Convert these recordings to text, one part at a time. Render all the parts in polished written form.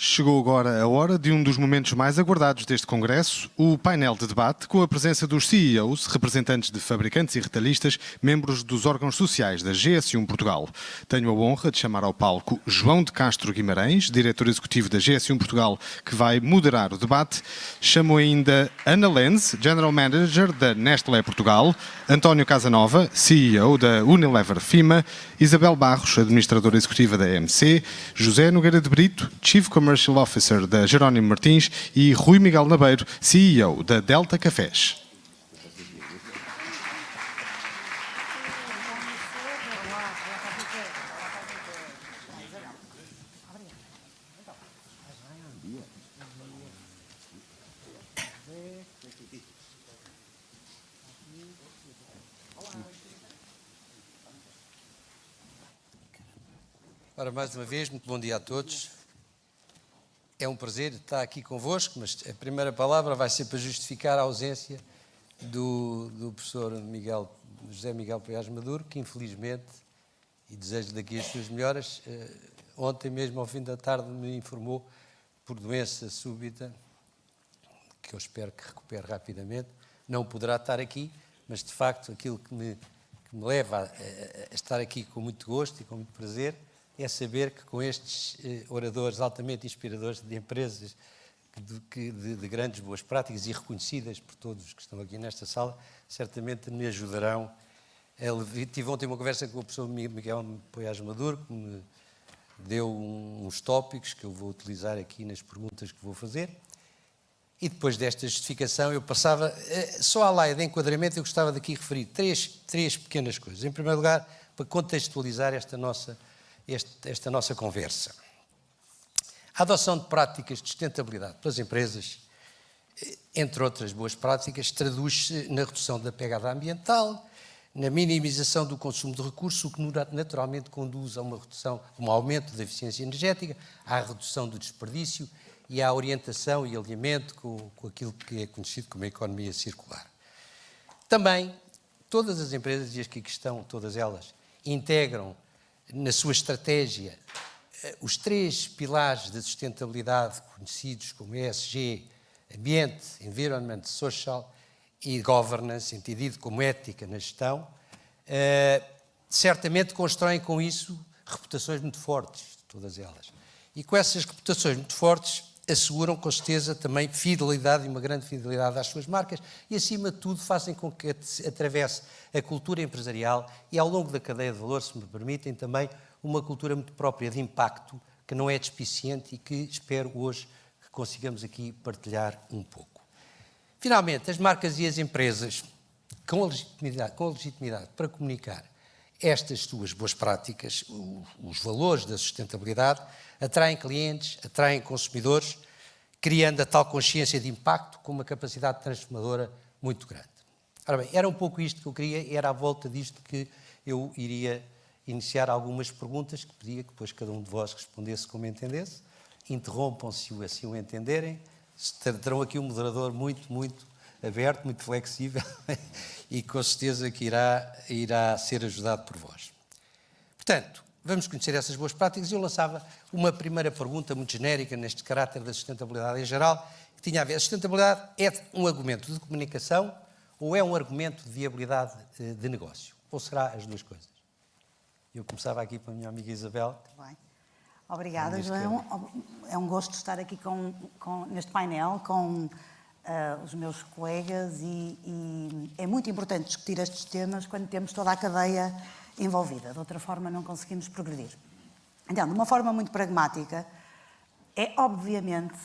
Chegou agora a hora de um dos momentos mais aguardados deste Congresso, o painel de debate com a presença dos CEOs, representantes de fabricantes e retalhistas, membros dos órgãos sociais da GS1 Portugal. Tenho a honra de chamar ao palco João de Castro Guimarães, diretor executivo da GS1 Portugal, que vai moderar o debate. Chamo ainda Ana Lenz, General Manager da Nestlé Portugal, António Casanova, CEO da Unilever FIMA, Isabel Barros, administradora executiva da EMC, José Nogueira de Brito, Chief Commercial Officer da Jerónimo Martins e Rui Miguel Nabeiro, CEO da Delta Cafés. Ora, mais uma vez, muito bom dia a todos. É um prazer estar aqui convosco, mas a primeira palavra vai ser para justificar a ausência do professor José Miguel Poiás Maduro, que infelizmente, e desejo daqui as suas melhoras, ontem mesmo ao fim da tarde me informou por doença súbita, que eu espero que recupere rapidamente, não poderá estar aqui, mas de facto aquilo que me leva a estar aqui com muito gosto e com muito prazer é saber que com estes oradores altamente inspiradores de empresas de grandes boas práticas e reconhecidas por todos os que estão aqui nesta sala, certamente me ajudarão. Tive ontem uma conversa com o professor Miguel Poiás Maduro, que me deu uns tópicos que eu vou utilizar aqui nas perguntas que vou fazer. E depois desta justificação, eu passava, só à laia de enquadramento, eu gostava de aqui referir três pequenas coisas. Em primeiro lugar, para contextualizar esta nossa conversa. A adoção de práticas de sustentabilidade pelas empresas, entre outras boas práticas, traduz-se na redução da pegada ambiental, na minimização do consumo de recursos, o que naturalmente conduz a um aumento da eficiência energética, à redução do desperdício e à orientação e alinhamento com aquilo que é conhecido como a economia circular. Também, todas as empresas, e as que aqui estão, todas elas, integram na sua estratégia os três pilares da sustentabilidade conhecidos como ESG, Ambiente, Environment, Social e Governance, entendido como ética na gestão, certamente constroem com isso reputações muito fortes, todas elas. E com essas reputações muito fortes asseguram com certeza também fidelidade e uma grande fidelidade às suas marcas e, acima de tudo, fazem com que atravesse a cultura empresarial e, ao longo da cadeia de valor, se me permitem, também uma cultura muito própria de impacto, que não é despiciente e que espero hoje que consigamos aqui partilhar um pouco. Finalmente, as marcas e as empresas, com a legitimidade para comunicar estas suas boas práticas, os valores da sustentabilidade, atraem clientes, atraem consumidores, criando a tal consciência de impacto com uma capacidade transformadora muito grande. Ora bem, era um pouco isto que eu queria, era à volta disto que eu iria iniciar algumas perguntas que pedia que depois cada um de vós respondesse como entendesse. Interrompam-se se assim o entenderem. Terão aqui um moderador muito aberto, muito flexível e com certeza que irá ser ajudado por vós. Portanto, vamos conhecer essas boas práticas. Eu lançava uma primeira pergunta muito genérica neste caráter da sustentabilidade em geral, que tinha a ver, a sustentabilidade é um argumento de comunicação ou é um argumento de viabilidade de negócio? Ou será as duas coisas? Eu começava aqui com a minha amiga Isabel. Muito bem. Obrigada, João. É um gosto estar aqui neste painel com os meus colegas e é muito importante discutir estes temas quando temos toda a cadeia envolvida. De outra forma, não conseguimos progredir. Então, de uma forma muito pragmática, é obviamente,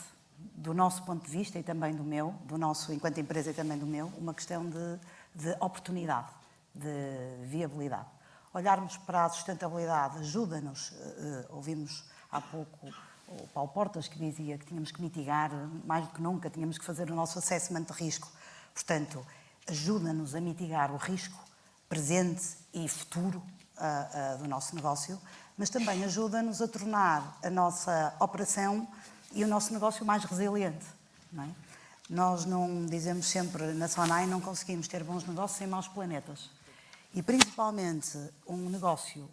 do nosso ponto de vista e também do nosso enquanto empresa e também do meu, uma questão de oportunidade, de viabilidade. Olharmos para a sustentabilidade ajuda-nos, ouvimos há pouco o Paulo Portas que dizia que tínhamos que mitigar, mais do que nunca, tínhamos que fazer o nosso assessment de risco. Portanto, ajuda-nos a mitigar o risco presente e futuro do nosso negócio, mas também ajuda-nos a tornar a nossa operação e o nosso negócio mais resiliente. Não é? Nós não dizemos sempre na Sonai, não conseguimos ter bons negócios sem maus planetas. E principalmente um negócio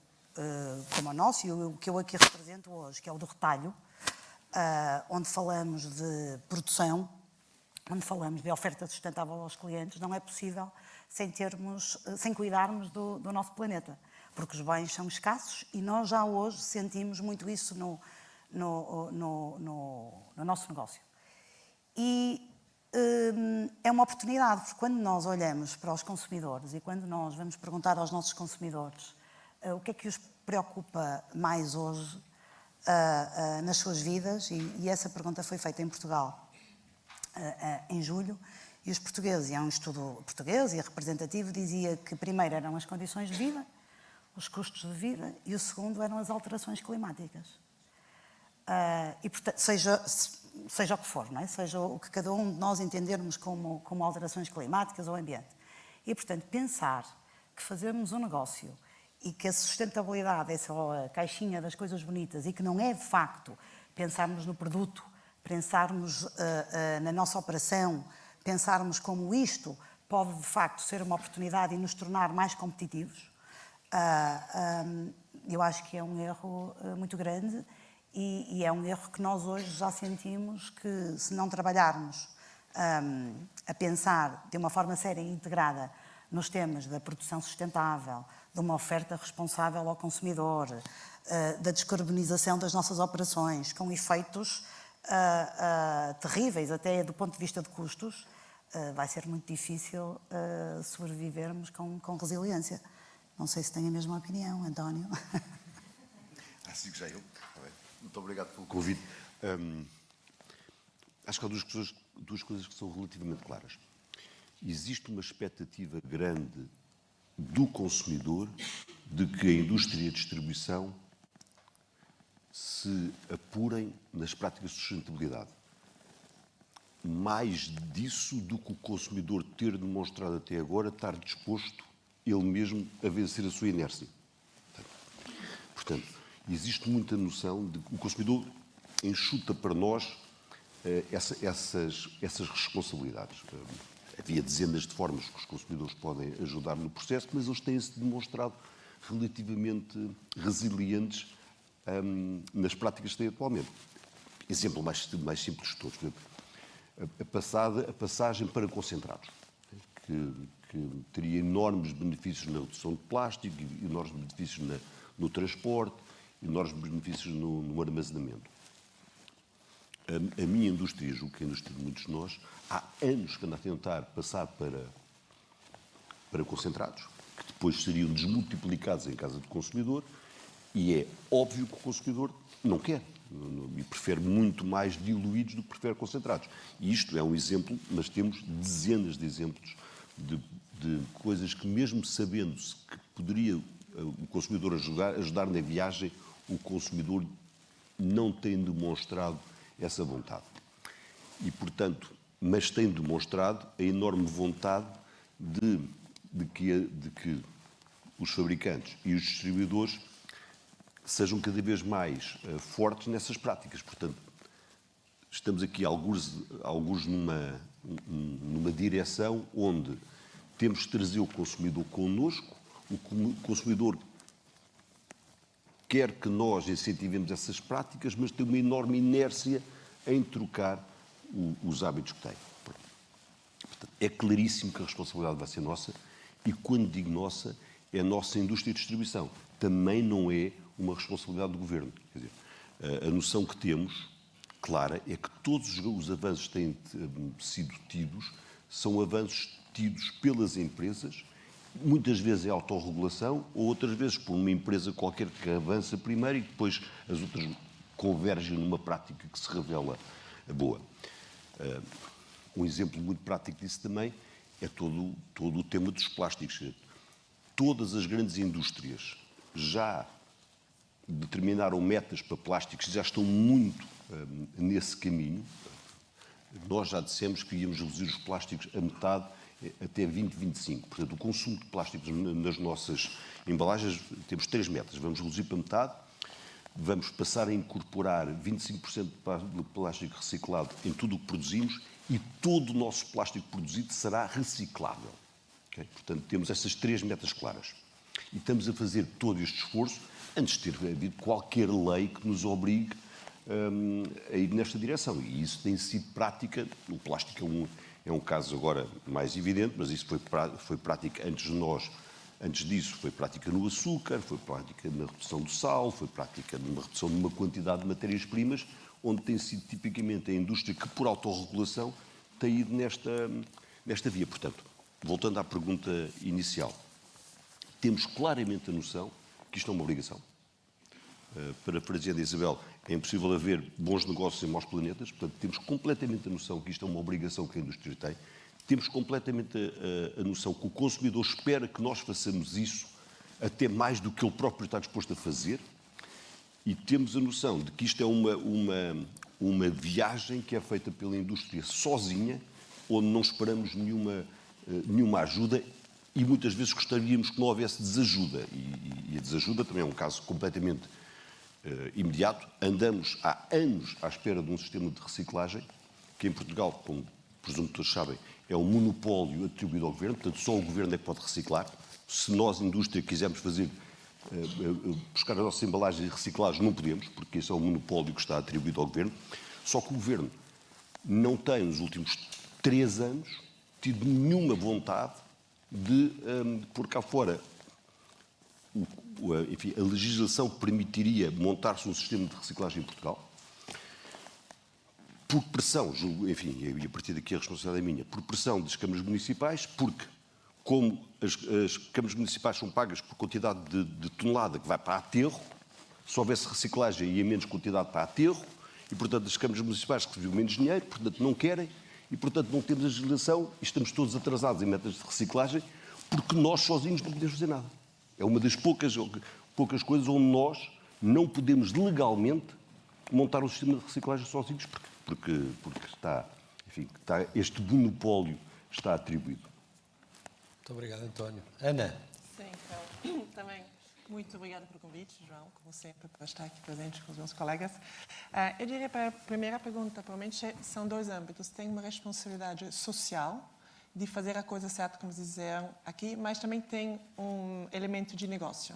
como o nosso, e o que eu aqui represento hoje, que é o do retalho, onde falamos de produção, onde falamos de oferta sustentável aos clientes, não é possível sem cuidarmos do nosso planeta, porque os bens são escassos e nós já hoje sentimos muito isso no nosso negócio. E é uma oportunidade, porque quando nós olhamos para os consumidores e quando nós vamos perguntar aos nossos consumidores o que é que os preocupa mais hoje nas suas vidas, e essa pergunta foi feita em Portugal em julho, e os portugueses, e é um estudo português e representativo, dizia que primeiro eram as condições de vida, os custos de vida, e o segundo eram as alterações climáticas. E, portanto, seja o que for, não é? Seja o que cada um de nós entendermos como alterações climáticas ou ambiente. E, portanto, pensar que fazermos um negócio e que a sustentabilidade é só a caixinha das coisas bonitas e que não é, de facto, pensarmos no produto, pensarmos na nossa operação, pensarmos como isto pode, de facto, ser uma oportunidade e nos tornar mais competitivos, eu acho que é um erro muito grande e é um erro que nós hoje já sentimos que, se não trabalharmos a pensar de uma forma séria e integrada nos temas da produção sustentável, de uma oferta responsável ao consumidor, da descarbonização das nossas operações, com efeitos terríveis, até do ponto de vista de custos, vai ser muito difícil sobrevivermos com resiliência. Não sei se tem a mesma opinião, António. Sigo já eu. Muito obrigado pelo convite. Acho que há duas coisas que são relativamente claras. Existe uma expectativa grande do consumidor de que a indústria e a distribuição se apurem nas práticas de sustentabilidade. Mais disso do que o consumidor ter demonstrado até agora estar disposto ele mesmo a vencer a sua inércia. Portanto, existe muita noção de que o consumidor enxuta para nós essas responsabilidades. Havia dezenas de formas que os consumidores podem ajudar no processo, mas eles têm-se demonstrado relativamente resilientes nas práticas que têm atualmente. Exemplo mais simples de todos. A passagem para concentrados, que teria enormes benefícios na redução de plástico, enormes benefícios no transporte, enormes benefícios no armazenamento. A minha indústria, julgo que a indústria de muitos de nós, há anos que anda a tentar passar para concentrados, que depois seriam desmultiplicados em casa do consumidor, e é óbvio que o consumidor não quer, e prefere muito mais diluídos do que prefere concentrados. E isto é um exemplo, mas temos dezenas de exemplos de coisas que, mesmo sabendo-se que poderia o consumidor ajudar na viagem, o consumidor não tem demonstrado essa vontade. E, portanto, mas tem demonstrado a enorme vontade de que os fabricantes e os distribuidores sejam cada vez mais fortes nessas práticas. Portanto, estamos aqui alguns numa direção onde temos que trazer o consumidor connosco, o consumidor quer que nós incentivemos essas práticas, mas tem uma enorme inércia em trocar os hábitos que tem. Portanto, é claríssimo que a responsabilidade vai ser nossa, e quando digo nossa, é nossa indústria de distribuição. Também não é uma responsabilidade do Governo. Quer dizer, a noção que temos, clara, é que todos os avanços que têm sido tidos são avanços tidos pelas empresas. Muitas vezes é autorregulação, ou outras vezes por uma empresa qualquer que avança primeiro e depois as outras convergem numa prática que se revela boa. Um exemplo muito prático disso também é todo o tema dos plásticos. Todas as grandes indústrias já determinaram metas para plásticos, já estão muito nesse caminho. Nós já dissemos que íamos reduzir os plásticos a metade até 2025. Portanto, o consumo de plásticos nas nossas embalagens, temos 3 metas. Vamos reduzir para metade, vamos passar a incorporar 25% de plástico reciclado em tudo o que produzimos, e todo o nosso plástico produzido será reciclável. Okay? Portanto, temos essas 3 metas claras. E estamos a fazer todo este esforço antes de ter havido qualquer lei que nos obrigue a ir nesta direção. E isso tem sido prática. O plástico é um caso agora mais evidente, mas isso foi prática antes de nós. Antes disso, foi prática no açúcar, foi prática na redução do sal, foi prática numa redução de uma quantidade de matérias-primas, onde tem sido tipicamente a indústria que, por autorregulação, tem ido nesta via. Portanto, voltando à pergunta inicial, temos claramente a noção que isto é uma obrigação. Parafraseando a Isabel, é impossível haver bons negócios sem maus planetas, portanto, temos completamente a noção que isto é uma obrigação que a indústria tem. Temos completamente a noção que o consumidor espera que nós façamos isso até mais do que ele próprio está disposto a fazer, e temos a noção de que isto é uma viagem que é feita pela indústria sozinha, onde não esperamos nenhuma ajuda, e muitas vezes gostaríamos que não houvesse desajuda. E a desajuda também é um caso completamente imediato. Andamos há anos à espera de um sistema de reciclagem, que em Portugal, como presumo que todos sabem, é um monopólio atribuído ao Governo, portanto só o Governo é que pode reciclar. Se nós, indústria, quisermos buscar as nossas embalagens e reciclagens, não podemos, porque esse é o monopólio que está atribuído ao Governo. Só que o Governo não tem, nos últimos 3 anos, tido nenhuma vontade de pôr cá fora enfim, a legislação que permitiria montar-se um sistema de reciclagem em Portugal. Por pressão, enfim, e a partir daqui a responsabilidade é minha, por pressão das câmaras municipais, porque como as câmaras municipais são pagas por quantidade de tonelada que vai para aterro, se houvesse reciclagem ia menos quantidade para aterro, e portanto as câmaras municipais recebiam menos dinheiro, portanto não querem, e portanto não temos a legislação e estamos todos atrasados em metas de reciclagem, porque nós sozinhos não podemos fazer nada. É uma das poucas coisas onde nós não podemos legalmente montar um sistema de reciclagem sozinhos, porque este monopólio está atribuído. Muito obrigado, António. Ana. Sim, então, também muito obrigada pelo convite, João, como sempre, para estar aqui presente com os meus colegas. Eu diria para a primeira pergunta, provavelmente são 2 âmbitos. Tem uma responsabilidade social, de fazer a coisa certa, como disseram aqui, mas também tem um elemento de negócio.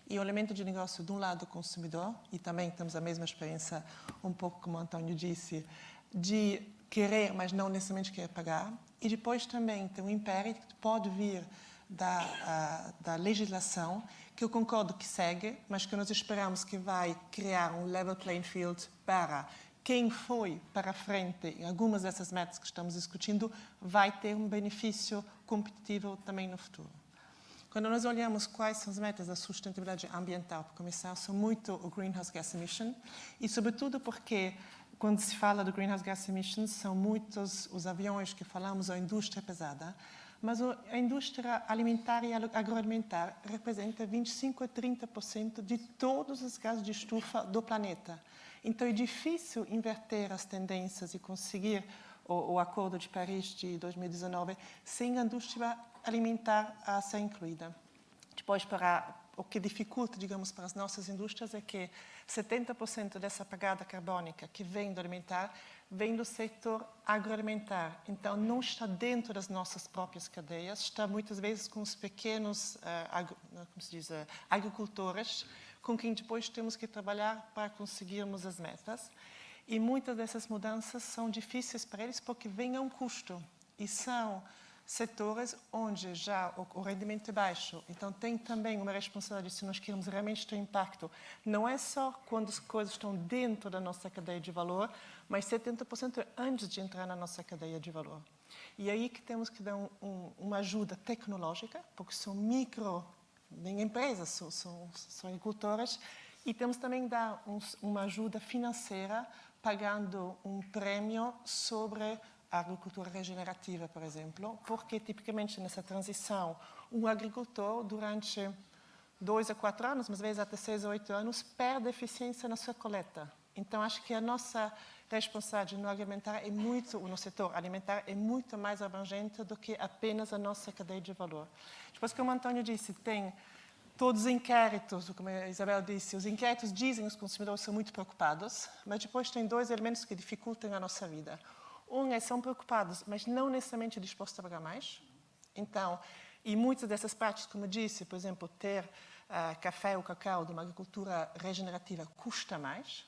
E o elemento de negócio, de um lado, o consumidor, e também temos a mesma experiência, um pouco como o António disse, de querer, mas não necessariamente querer pagar. E depois também tem um império que pode vir da legislação, que eu concordo que segue, mas que nós esperamos que vai criar um level playing field para quem foi para a frente em algumas dessas metas que estamos discutindo vai ter um benefício competitivo também no futuro. Quando nós olhamos quais são as metas da sustentabilidade ambiental, para começar, são muito o greenhouse gas emission, e sobretudo porque quando se fala do greenhouse gas emissions, são muitos os aviões que falamos, a indústria pesada, mas a indústria alimentar e agroalimentar representa 25% a 30% de todos os gases de estufa do planeta. Então, é difícil inverter as tendências e conseguir o Acordo de Paris de 2019 sem a indústria alimentar a ser incluída. Depois, o que dificulta, digamos, para as nossas indústrias é que 70% dessa pegada carbônica que vem do alimentar vem do setor agroalimentar. Então, não está dentro das nossas próprias cadeias, está muitas vezes com os pequenos agricultores, com quem depois temos que trabalhar para conseguirmos as metas. E muitas dessas mudanças são difíceis para eles porque vêm a um custo. E são setores onde já o rendimento é baixo. Então, tem também uma responsabilidade, se nós queremos realmente ter impacto, não é só quando as coisas estão dentro da nossa cadeia de valor, mas 70% antes de entrar na nossa cadeia de valor. E aí que temos que dar uma ajuda tecnológica, porque são nem empresas, são agricultoras, e temos também que dar uma ajuda financeira, pagando um prêmio sobre a agricultura regenerativa, por exemplo, porque tipicamente nessa transição, um agricultor, durante 2 a 4 anos, mas às vezes até 6 a 8 anos, perde eficiência na sua coleta. Então, acho que a nossa responsabilidade no setor alimentar é muito mais abrangente do que apenas a nossa cadeia de valor. Depois, como o António disse, tem todos os inquéritos, como a Isabel disse, os inquéritos dizem que os consumidores são muito preocupados, mas depois tem 2 elementos que dificultam a nossa vida. São preocupados, mas não necessariamente dispostos a pagar mais. Então, e muitas dessas práticas, como eu disse, por exemplo, ter café ou cacau de uma agricultura regenerativa custa mais.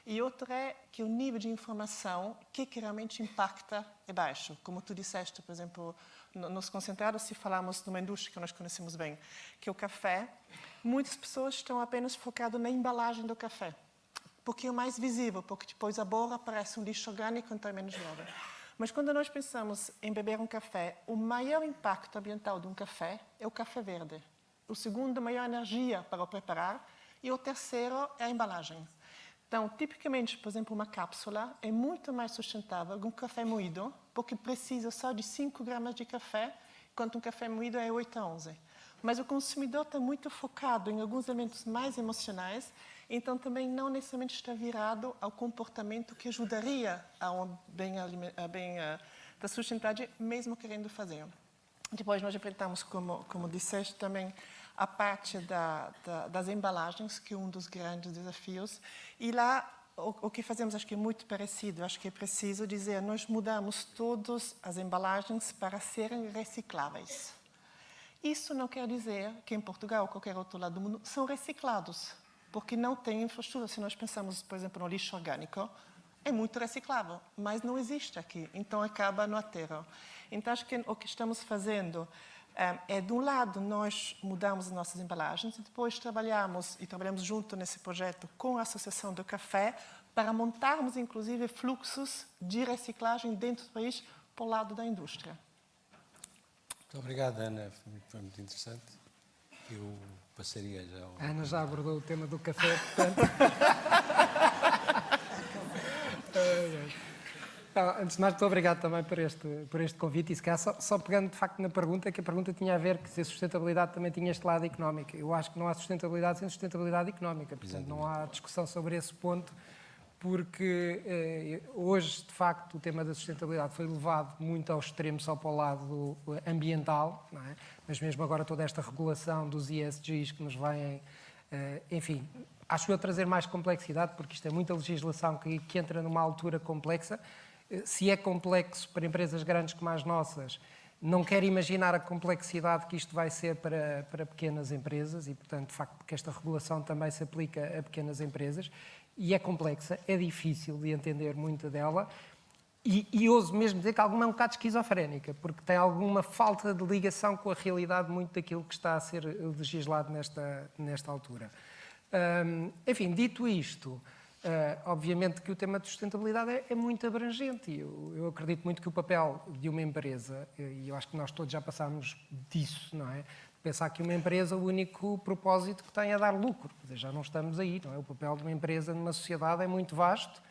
E outro é que o nível de informação que realmente impacta é baixo. Como tu disseste, por exemplo, nos concentrados, se falarmos de uma indústria que nós conhecemos bem, que é o café, muitas pessoas estão apenas focadas na embalagem do café, porque é o mais visível, porque depois a borra parece um lixo orgânico, então é menos grave. Mas quando nós pensamos em beber um café, o maior impacto ambiental de um café é o café verde. O segundo, a maior energia para o preparar. E o terceiro é a embalagem. Então, tipicamente, por exemplo, uma cápsula é muito mais sustentável que um café moído, porque precisa só de 5 gramas de café, enquanto um café moído é 8 a 11. Mas o consumidor está muito focado em alguns elementos mais emocionais, então também não necessariamente está virado ao comportamento que ajudaria a um bem da sustentabilidade, mesmo querendo fazer. Depois nós enfrentamos, como disseste também, a parte das embalagens, que é um dos grandes desafios. E lá, o que fazemos, acho que é muito parecido. Acho que é preciso dizer, nós mudamos todas as embalagens para serem recicláveis. Isso não quer dizer que em Portugal ou qualquer outro lado do mundo são reciclados, porque não tem infraestrutura. Se nós pensamos, por exemplo, no lixo orgânico, é muito reciclável, mas não existe aqui, então acaba no aterro. Então, acho que o que estamos fazendo é, de um lado, nós mudamos as nossas embalagens e depois trabalhamos junto nesse projeto com a Associação do Café para montarmos, inclusive, fluxos de reciclagem dentro do país para o lado da indústria. Muito obrigado, Ana. Foi muito interessante. Eu passaria já ao... A Ana já abordou o tema do café, portanto... Então, antes de mais, muito obrigado também por este convite. E se calhar só pegando de facto na pergunta, que a pergunta tinha a ver que se a sustentabilidade também tinha este lado económico. Eu acho que não há sustentabilidade sem sustentabilidade económica. Portanto, não há discussão sobre esse ponto, porque hoje, de facto, o tema da sustentabilidade foi levado muito ao extremo, só para o lado ambiental, não é? Mas mesmo agora toda esta regulação dos ESGs que nos vêm, enfim, acho eu trazer mais complexidade, porque isto é muita legislação que entra numa altura complexa. Se é complexo para empresas grandes como as nossas, não quero imaginar a complexidade que isto vai ser para pequenas empresas e, portanto, de facto, que esta regulação também se aplica a pequenas empresas. E é complexa, é difícil de entender muita dela e ouso mesmo dizer que alguma é um bocado esquizofrénica, porque tem alguma falta de ligação com a realidade muito daquilo que está a ser legislado nesta altura. Enfim, dito isto, obviamente que o tema de sustentabilidade é muito abrangente e eu acredito muito que o papel de uma empresa, e eu acho que nós todos já passámos disso, não é? Pensar que uma empresa, o único propósito que tem é dar lucro. Quer dizer, já não estamos aí, não é? O papel de uma empresa numa sociedade é muito vasto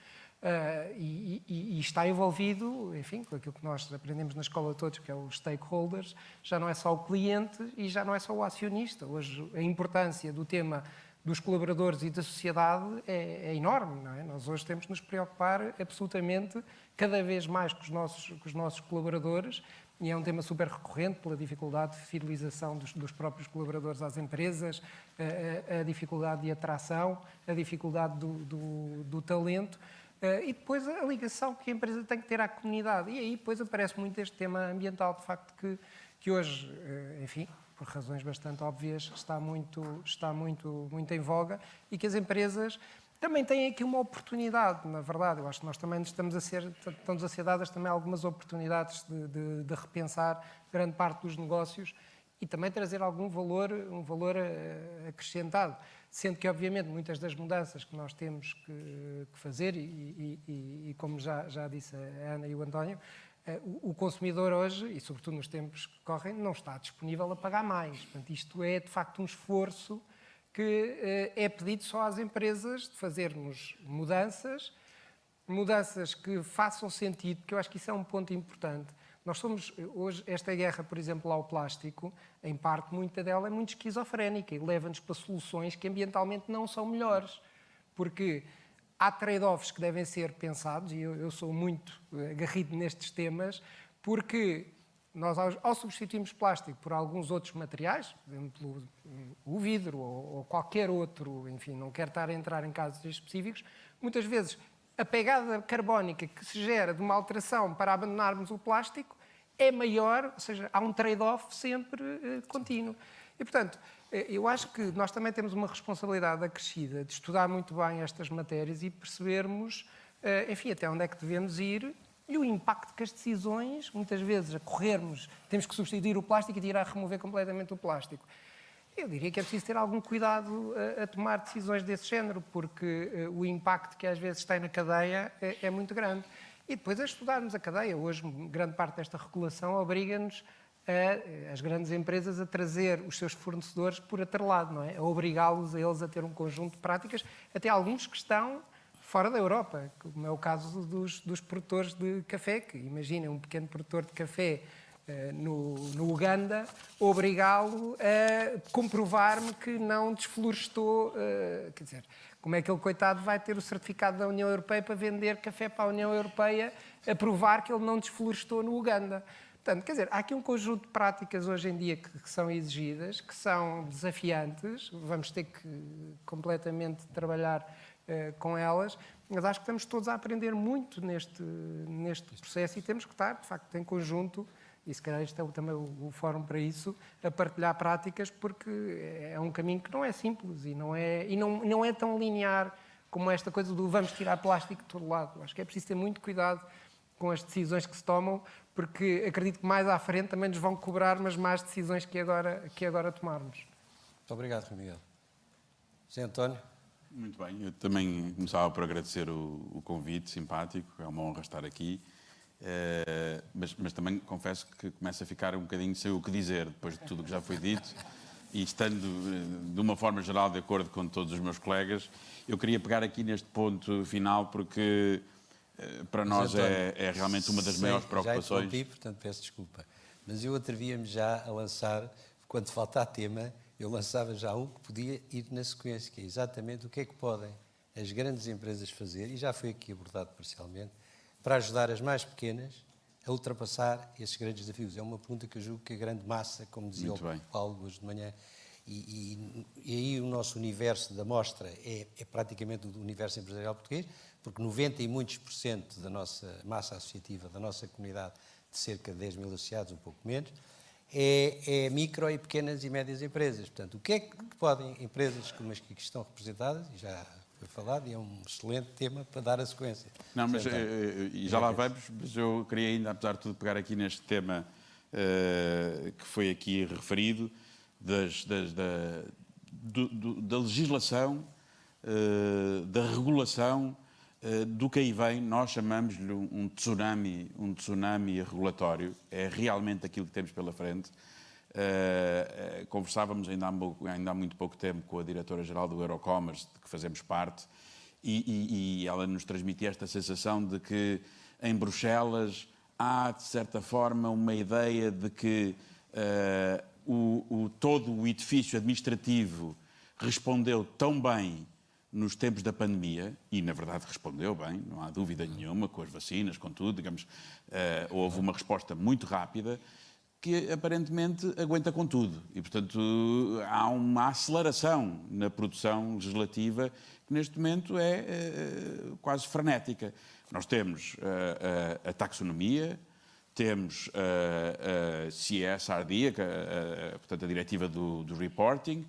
e está envolvido, enfim, com aquilo que nós aprendemos na escola todos, que é os stakeholders. Já não é só o cliente e já não é só o acionista. Hoje a importância do tema dos colaboradores e da sociedade é enorme, não é? Nós hoje temos de nos preocupar absolutamente cada vez mais com os nossos colaboradores e é um tema super recorrente pela dificuldade de fidelização dos próprios colaboradores às empresas, a dificuldade de atração, a dificuldade do talento e depois a ligação que a empresa tem que ter à comunidade. E aí depois aparece muito este tema ambiental, de facto, que hoje, enfim, por razões bastante óbvias, está muito em voga e que as empresas também têm aqui uma oportunidade, na verdade. Eu acho que nós também estamos a ser dadas também algumas oportunidades de repensar grande parte dos negócios e também trazer algum valor, um valor acrescentado. Sendo que, obviamente, muitas das mudanças que nós temos que fazer, e como já disse a Ana e o António, o consumidor hoje, e sobretudo nos tempos que correm, não está disponível a pagar mais. Portanto, isto é, de facto, um esforço que é pedido só às empresas de fazermos mudanças que façam sentido, porque eu acho que isso é um ponto importante. Nós somos, hoje, esta guerra, por exemplo, ao plástico, em parte, muita dela é muito esquizofrénica e leva-nos para soluções que ambientalmente não são melhores, porque há trade-offs que devem ser pensados, e eu sou muito agarrido nestes temas, porque nós, ao substituirmos plástico por alguns outros materiais, por exemplo, o vidro ou qualquer outro, enfim, não quero estar a entrar em casos específicos, muitas vezes a pegada carbónica que se gera de uma alteração para abandonarmos o plástico é maior, ou seja, há um trade-off sempre contínuo. E, portanto, Eu acho que nós também temos uma responsabilidade acrescida de estudar muito bem estas matérias e percebermos, enfim, até onde é que devemos ir e o impacto que as decisões, muitas vezes, a corrermos, temos que substituir o plástico e tirar, remover completamente o plástico. Eu diria que é preciso ter algum cuidado a tomar decisões desse género, porque o impacto que às vezes tem na cadeia é muito grande. E depois a estudarmos a cadeia. Hoje, grande parte desta regulação obriga-nos as grandes empresas a trazer os seus fornecedores por atrelado, não é? A obrigá-los a eles a ter um conjunto de práticas, até alguns que estão fora da Europa, como é o caso dos produtores de café, que imaginem um pequeno produtor de café no Uganda, obrigá-lo a comprovar-me que não desflorestou, quer dizer, como é que ele, coitado, vai ter o certificado da União Europeia para vender café para a União Europeia a provar que ele não desflorestou no Uganda? Portanto, quer dizer, há aqui um conjunto de práticas hoje em dia que são exigidas, que são desafiantes, vamos ter que completamente trabalhar com elas, mas acho que estamos todos a aprender muito neste processo e temos que estar, de facto, em conjunto, e se calhar este é também o fórum para isso, a partilhar práticas, porque é um caminho que não é simples e não é tão linear como esta coisa do vamos tirar plástico de todo lado. Acho que é preciso ter muito cuidado com as decisões que se tomam, porque acredito que mais à frente também nos vão cobrar umas más decisões que agora tomarmos. Muito obrigado, Rui Miguel. José António? Muito bem, eu também começava por agradecer o convite simpático, é uma honra estar aqui, mas também confesso que começo a ficar um bocadinho sem o que dizer, depois de tudo o que já foi dito, e estando de uma forma geral de acordo com todos os meus colegas, eu queria pegar aqui neste ponto final, porque para nós é realmente uma das maiores preocupações. Já interrompi, portanto peço desculpa, mas eu atrevia-me já a lançar, quando faltar tema, eu lançava já um que podia ir na sequência, que é exatamente o que é que podem as grandes empresas fazer, e já foi aqui abordado parcialmente, para ajudar as mais pequenas a ultrapassar esses grandes desafios. É uma pergunta que eu julgo que a grande massa, como dizia o Paulo hoje de manhã, e aí o nosso universo da mostra é praticamente o universo empresarial português, porque 90 e muitos % da nossa massa associativa, da nossa comunidade, de cerca de 10 mil associados, um pouco menos, é micro e pequenas e médias empresas. Portanto, o que é que podem empresas como as que aqui estão representadas, e já foi falado, e é um excelente tema para dar a sequência. Não, mas e já lá vamos, mas eu queria ainda, apesar de tudo, pegar aqui neste tema que foi aqui referido, da legislação, da regulação, do que aí vem. Nós chamamos-lhe um tsunami regulatório. É realmente aquilo que temos pela frente. Conversávamos ainda há muito pouco tempo com a diretora-geral do Eurocommerce, de que fazemos parte, e ela nos transmitia esta sensação de que em Bruxelas há, de certa forma, uma ideia de que todo o edifício administrativo respondeu tão bem nos tempos da pandemia, e na verdade respondeu bem, não há dúvida nenhuma, com as vacinas, com tudo, digamos, houve uma resposta muito rápida, que aparentemente aguenta com tudo. E, portanto, há uma aceleração na produção legislativa que neste momento é quase frenética. Nós temos a taxonomia, temos a CSRD, portanto a diretiva do reporting,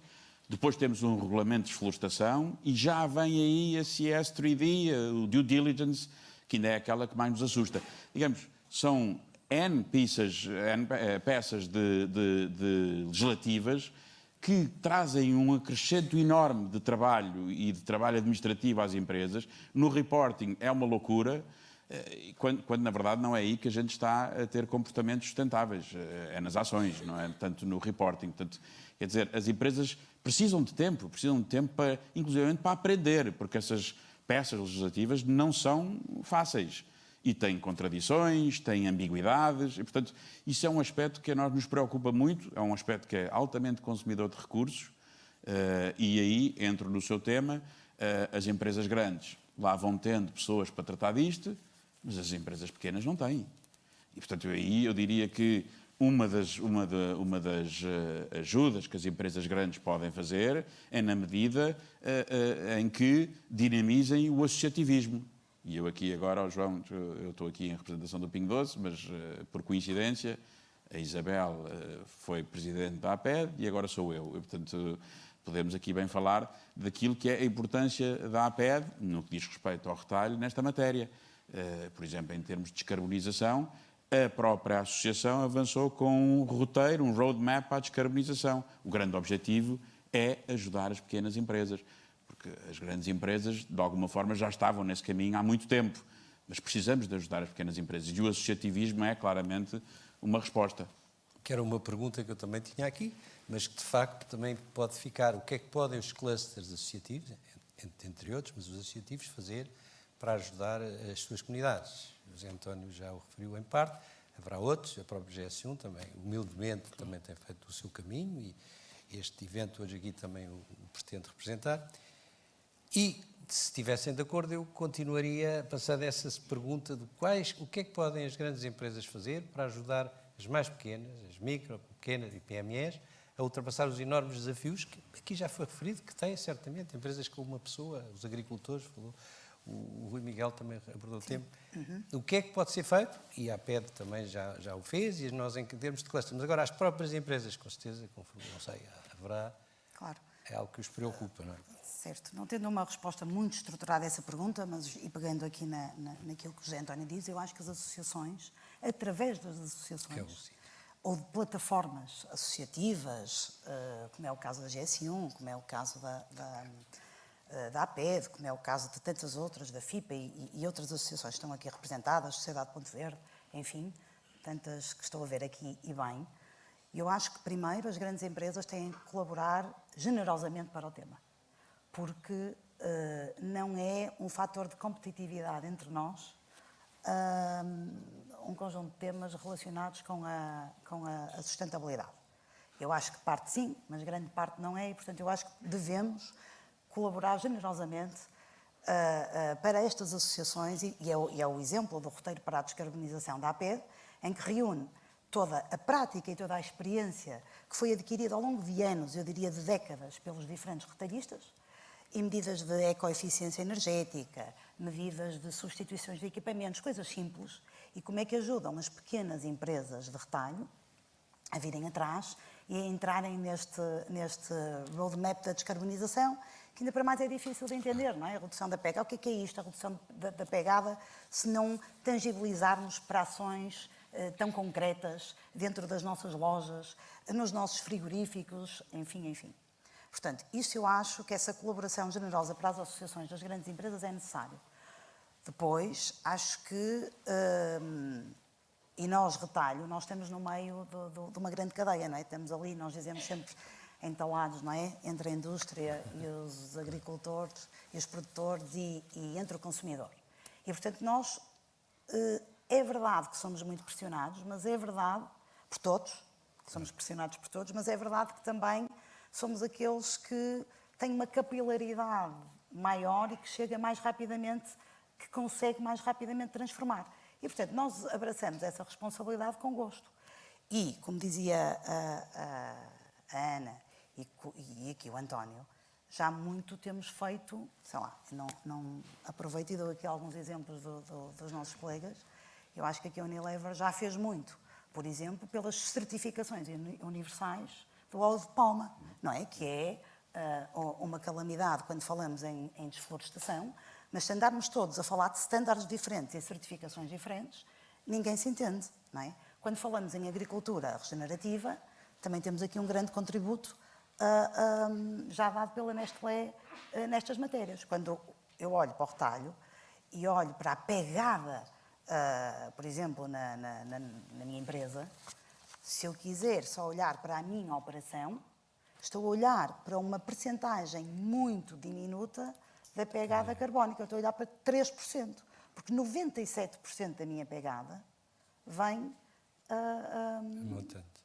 depois temos um regulamento de desflorestação e já vem aí a CS3D, o due diligence, que ainda é aquela que mais nos assusta. Digamos, são N peças de legislativas que trazem um acrescento enorme de trabalho e de trabalho administrativo às empresas. No reporting é uma loucura, quando na verdade não é aí que a gente está a ter comportamentos sustentáveis, é nas ações, não é tanto no reporting. Portanto, quer dizer, as empresas precisam de tempo para, inclusivamente para aprender, porque essas peças legislativas não são fáceis. E têm contradições, têm ambiguidades, e, portanto, isso é um aspecto que a nós nos preocupa muito, é um aspecto que é altamente consumidor de recursos, e aí entro no seu tema, as empresas grandes lá vão tendo pessoas para tratar disto, mas as empresas pequenas não têm. E, portanto, aí eu diria que uma das ajudas que as empresas grandes podem fazer é na medida em que dinamizem o associativismo. E eu aqui agora, João, eu estou aqui em representação do Pingo Doce, mas por coincidência A Isabel foi presidente da APED e agora sou eu. E, portanto, podemos aqui bem falar daquilo que é a importância da APED no que diz respeito ao retalho nesta matéria. Por exemplo, em termos de descarbonização, a própria associação avançou com um roteiro, um roadmap para a descarbonização. O grande objetivo é ajudar as pequenas empresas, porque as grandes empresas, de alguma forma, já estavam nesse caminho há muito tempo, mas precisamos de ajudar as pequenas empresas e o associativismo é claramente uma resposta. Que era uma pergunta que eu também tinha aqui, mas que de facto também pode ficar. O que é que podem os clusters associativos, entre outros, mas os associativos, fazer para ajudar as suas comunidades? O José António já o referiu em parte, haverá outros, a própria GS1 também, humildemente, também tem feito o seu caminho e este evento hoje aqui também o pretende representar. E, se estivessem de acordo, eu continuaria a passar dessa pergunta de o que é que podem as grandes empresas fazer para ajudar as mais pequenas, as micro, pequenas e PMEs, a ultrapassar os enormes desafios que aqui já foi referido, que têm certamente empresas com uma pessoa, os agricultores, falou, o Rui Miguel também abordou o tema. O que é que pode ser feito? E a APED também já o fez, e nós em termos de cluster. Mas agora as próprias empresas, com certeza, não sei, haverá... Claro. É algo que os preocupa, não é? Certo. Não tendo uma resposta muito estruturada a essa pergunta, mas e pegando aqui naquilo que o José António diz, eu acho que as associações, através das associações, ou de plataformas associativas, como é o caso da GS1, como é o caso da APED, como é o caso de tantas outras, da FIPA e outras associações que estão aqui representadas, Sociedade Ponte Verde, enfim, tantas que estou a ver aqui e bem. Eu acho que, primeiro, as grandes empresas têm que colaborar generosamente para o tema, porque não é um fator de competitividade entre nós um conjunto de temas relacionados com a sustentabilidade. Eu acho que parte sim, mas grande parte não é, e, portanto, eu acho que devemos colaborar generosamente para estas associações, e é o exemplo do roteiro para a descarbonização da APED, em que reúne toda a prática e toda a experiência que foi adquirida ao longo de anos, eu diria de décadas, pelos diferentes retalhistas, e medidas de ecoeficiência energética, medidas de substituições de equipamentos, coisas simples, e como é que ajudam as pequenas empresas de retalho a virem atrás e a entrarem neste roadmap da descarbonização, que ainda para mais é difícil de entender, não é? A redução da pegada. O que é isto, a redução da pegada, se não tangibilizarmos para ações tão concretas dentro das nossas lojas, nos nossos frigoríficos, enfim. Portanto, isso eu acho que essa colaboração generosa para as associações das grandes empresas é necessário. Depois, acho que, e nós, retalho, nós estamos no meio de uma grande cadeia, não é? Estamos ali, nós dizemos sempre, entalados, não é? Entre a indústria e os agricultores e os produtores e entre o consumidor. E, portanto, nós, é verdade que somos muito pressionados, mas é verdade, por todos, somos pressionados por todos, mas é verdade que também somos aqueles que têm uma capilaridade maior e que chega mais rapidamente, que consegue mais rapidamente transformar. E, portanto, nós abraçamos essa responsabilidade com gosto. E, como dizia a Ana e aqui o António, já muito temos feito, sei lá, não aproveito e dou aqui alguns exemplos dos nossos colegas. Eu acho que aqui a Unilever já fez muito, por exemplo, pelas certificações universais do óleo de palma, não é? Que é uma calamidade quando falamos em desflorestação, mas se andarmos todos a falar de estándares diferentes e certificações diferentes, ninguém se entende, não é? Quando falamos em agricultura regenerativa, também temos aqui um grande contributo já dado pela Nestlé nestas matérias. Quando eu olho para o retalho e olho para a pegada, por exemplo, na minha empresa, se eu quiser só olhar para a minha operação, estou a olhar para uma percentagem muito diminuta da pegada carbónica. Eu estou a olhar para 3%, porque 97% da minha pegada vem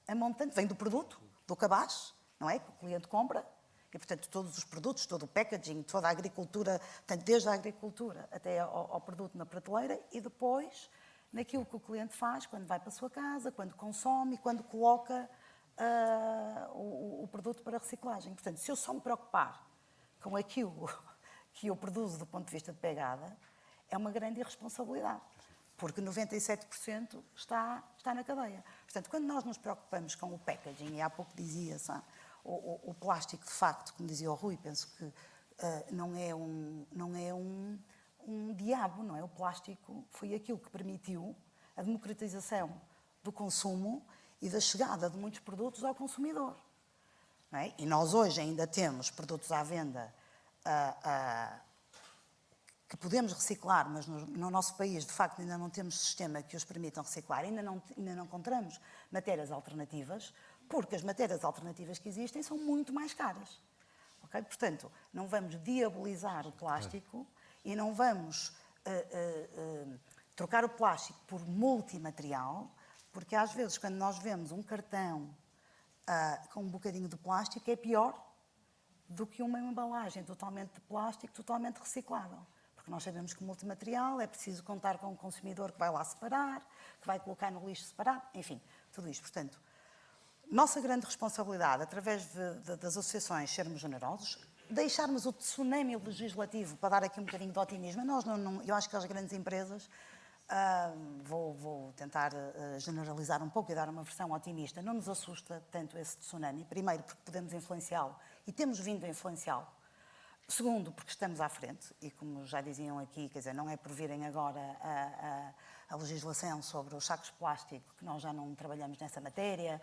a montante, vem do produto, do cabaz, não é? Que o cliente compra. E, portanto, todos os produtos, todo o packaging, toda a agricultura, portanto, desde a agricultura até ao produto na prateleira e depois naquilo que o cliente faz quando vai para a sua casa, quando consome e quando coloca o produto para reciclagem. Portanto, se eu só me preocupar com aquilo que eu produzo do ponto de vista de pegada, é uma grande irresponsabilidade. porque 97% está na cadeia. Portanto, quando nós nos preocupamos com o packaging, e há pouco dizia-se, o plástico, de facto, como dizia o Rui, penso que não é um diabo, não é? O plástico foi aquilo que permitiu a democratização do consumo e da chegada de muitos produtos ao consumidor. Não é? E nós hoje ainda temos produtos à venda que podemos reciclar, mas no nosso país, de facto, ainda não temos sistema que os permitam reciclar, ainda não encontramos matérias alternativas, porque as matérias alternativas que existem são muito mais caras. Okay? Portanto, não vamos diabolizar o plástico e não vamos trocar o plástico por multimaterial, porque às vezes, quando nós vemos um cartão com um bocadinho de plástico, é pior do que uma embalagem totalmente de plástico, totalmente reciclável. Porque nós sabemos que o multimaterial é preciso contar com um consumidor que vai lá separar, que vai colocar no lixo separado, enfim, tudo isto. Portanto, nossa grande responsabilidade, através das associações, sermos generosos, deixarmos o tsunami legislativo, para dar aqui um bocadinho de otimismo. Eu acho que as grandes empresas, vou tentar generalizar um pouco e dar uma versão otimista, não nos assusta tanto esse tsunami. Primeiro, porque podemos influenciá-lo e temos vindo a influenciá-lo. Segundo, porque estamos à frente e, como já diziam aqui, quer dizer, não é por virem agora a legislação sobre os sacos de plástico que nós já não trabalhamos nessa matéria,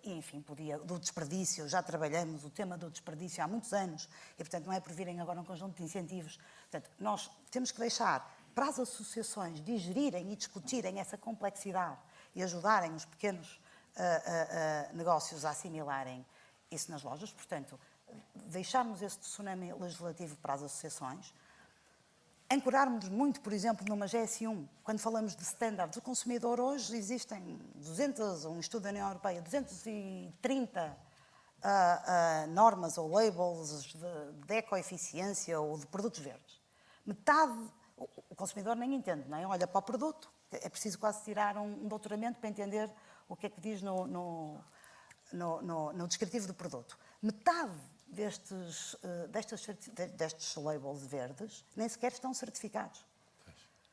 e, enfim, do desperdício, já trabalhamos o tema do desperdício há muitos anos e, portanto, não é por virem agora um conjunto de incentivos. Portanto, nós temos que deixar para as associações digerirem e discutirem essa complexidade e ajudarem os pequenos negócios a assimilarem isso nas lojas. Portanto, deixarmos esse tsunami legislativo para as associações, ancorarmos muito, por exemplo, numa GS1, quando falamos de standards. O consumidor hoje existem 200, um estudo da União Europeia, 230 normas ou labels de ecoeficiência ou de produtos verdes. Metade, o consumidor nem entende, não é? Olha para o produto, é preciso quase tirar um doutoramento para entender o que é que diz no descritivo do produto. Metade destes labels verdes nem sequer estão certificados.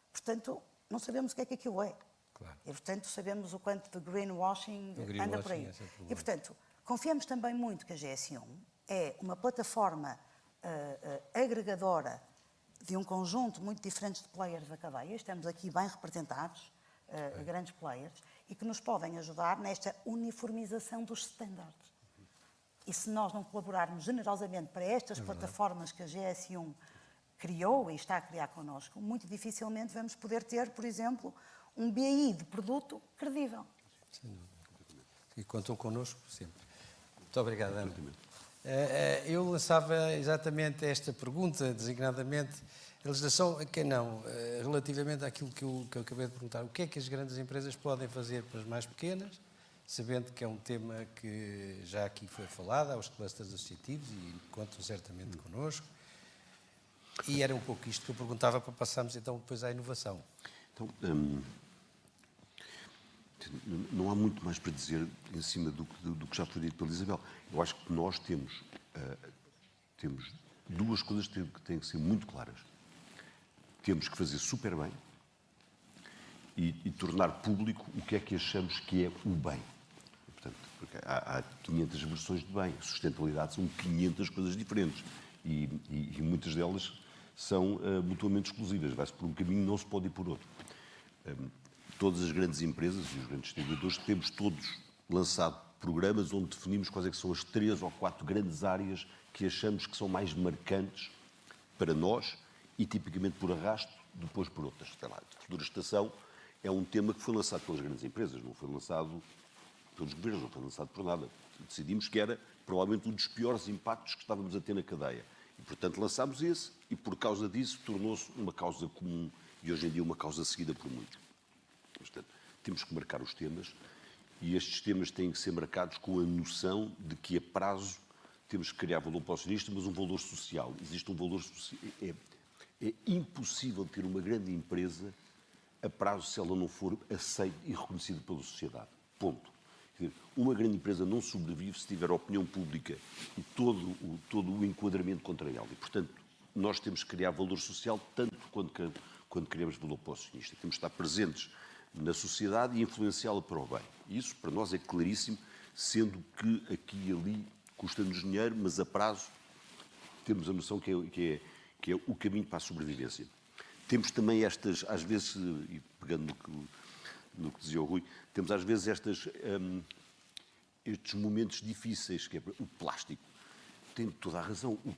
Portanto, não sabemos o que é que aquilo é. Claro. E, portanto, sabemos o quanto de greenwashing anda por aí. E, portanto, confiamos também muito que a GS1 é uma plataforma agregadora de um conjunto muito diferente de players da cadeia. Estamos aqui bem representados, grandes players, e que nos podem ajudar nesta uniformização dos standards. E se nós não colaborarmos generosamente para estas plataformas que a GS1 criou e está a criar connosco, muito dificilmente vamos poder ter, por exemplo, um BI de produto credível. Sem dúvida. E contam connosco sempre. Muito obrigado, Ana. Eu lançava exatamente esta pergunta, designadamente, a legislação, relativamente àquilo que eu acabei de perguntar. O que é que as grandes empresas podem fazer para as mais pequenas, sabendo que é um tema que já aqui foi falado, há os clusters associativos e contam certamente connosco. E era um pouco isto que eu perguntava para passarmos então depois à inovação. Então, não há muito mais para dizer em cima do que já foi dito pela Isabel. Eu acho que nós temos duas coisas que têm que ser muito claras. Temos que fazer super bem e tornar público o que é que achamos que é o bem. Portanto, porque há 500 versões de bem. Sustentabilidade são 500 coisas diferentes e muitas delas são mutuamente exclusivas. Vai-se por um caminho, não se pode ir por outro. Todas as grandes empresas e os grandes distribuidores temos todos lançado programas onde definimos quais é que são as 3 ou 4 grandes áreas que achamos que são mais marcantes para nós e tipicamente por arrasto, depois por outras. Sei lá, florestação é um tema que foi lançado pelas grandes empresas, não foi lançado pelos governos, não foi lançado por nada. Decidimos que era provavelmente um dos piores impactos que estávamos a ter na cadeia. E, portanto, lançámos esse e, por causa disso, tornou-se uma causa comum e, hoje em dia, uma causa seguida por muitos. Portanto, temos que marcar os temas e estes temas têm que ser marcados com a noção de que, a prazo, temos que criar valor para o acionista, mas um valor social. Existe um valor social. É impossível ter uma grande empresa a prazo se ela não for aceita e reconhecida pela sociedade. Ponto. Quer dizer, uma grande empresa não sobrevive se tiver a opinião pública e todo o enquadramento contra ela. E, portanto, nós temos que criar valor social tanto quando quando criamos valor para o acionista. Temos de estar presentes na sociedade e influenciá-la para o bem. Isso, para nós, é claríssimo, sendo que aqui e ali custa-nos dinheiro, mas a prazo temos a noção que é o caminho para a sobrevivência. Temos também estas, às vezes, e pegando no que dizia o Rui, temos às vezes estes momentos difíceis, que é o plástico. Tem toda a razão, o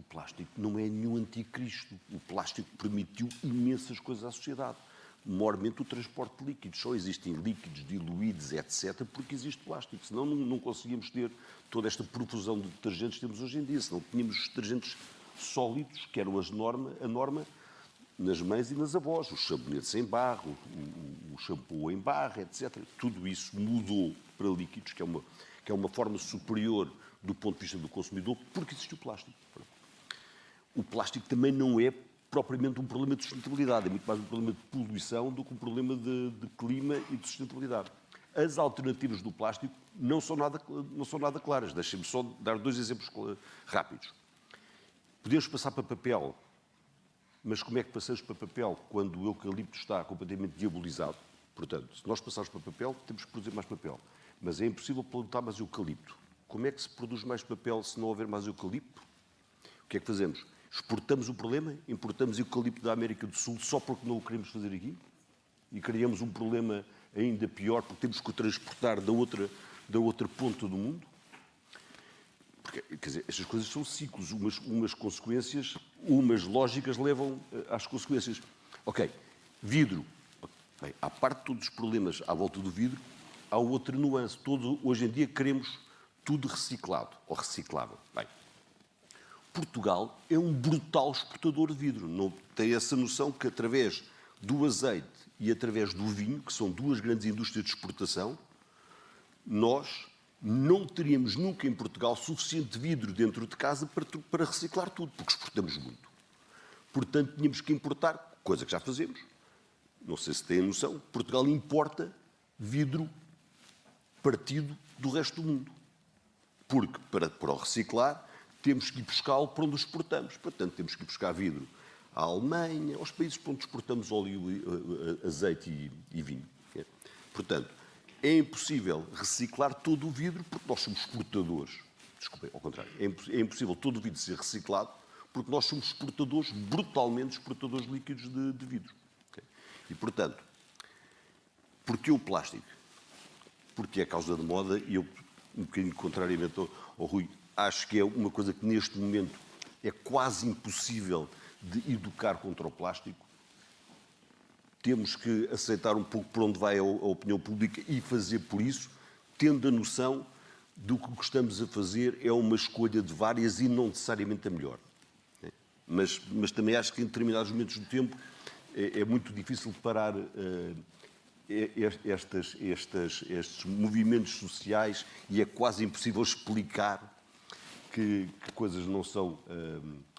plástico não é nenhum anticristo. O plástico permitiu imensas coisas à sociedade. Maiormente o transporte de líquidos. Só existem líquidos diluídos, etc., porque existe plástico. Senão não conseguíamos ter toda esta profusão de detergentes que temos hoje em dia. Senão tínhamos os detergentes sólidos, que eram a norma nas mães e nas avós. Os sabonetes em barro, o shampoo em barra, etc. Tudo isso mudou para líquidos, que é uma forma superior do ponto de vista do consumidor, porque existe o plástico. O plástico também não é propriamente um problema de sustentabilidade, é muito mais um problema de poluição do que um problema de clima e de sustentabilidade. As alternativas do plástico não são nada claras. Deixem-me só dar 2 exemplos rápidos. Podemos passar para papel, mas como é que passamos para papel quando o eucalipto está completamente diabolizado? Portanto, se nós passarmos para papel, temos que produzir mais papel. Mas é impossível plantar mais eucalipto. Como é que se produz mais papel se não houver mais eucalipto? O que é que fazemos? Exportamos o problema, importamos eucalipto da América do Sul só porque não o queremos fazer aqui e criamos um problema ainda pior porque temos que o transportar da outra ponta do mundo. Porque, quer dizer, estas coisas são ciclos, umas consequências, umas lógicas levam às consequências. Ok, vidro. Bem, à parte de todos os problemas à volta do vidro, há outra nuance. Hoje em dia queremos tudo reciclado ou reciclável. Bem, Portugal é um brutal exportador de vidro. Não tem essa noção que através do azeite e através do vinho, que são 2 grandes indústrias de exportação, nós não teríamos nunca em Portugal suficiente vidro dentro de casa para reciclar tudo, porque exportamos muito. Portanto, tínhamos que importar, coisa que já fazemos. Não sei se têm a noção, Portugal importa vidro partido do resto do mundo. Porque para o reciclar temos que ir buscá-lo para onde o exportamos. Portanto, temos que ir buscar vidro à Alemanha, aos países para onde exportamos óleo, azeite e vinho. Portanto, é impossível reciclar todo o vidro porque nós somos exportadores. Desculpem, ao contrário. É impossível todo o vidro ser reciclado porque nós somos exportadores, brutalmente exportadores de líquidos de vidro. E, portanto, porquê o plástico? Porque é causa de moda e eu, um bocadinho contrariamente ao Rui, acho que é uma coisa que neste momento é quase impossível de educar contra o plástico. Temos que aceitar um pouco por onde vai a opinião pública e fazer por isso, tendo a noção do que o que estamos a fazer é uma escolha de várias e não necessariamente a melhor. Mas também acho que em determinados momentos do tempo é muito difícil parar estes movimentos sociais e é quase impossível explicar que coisas não são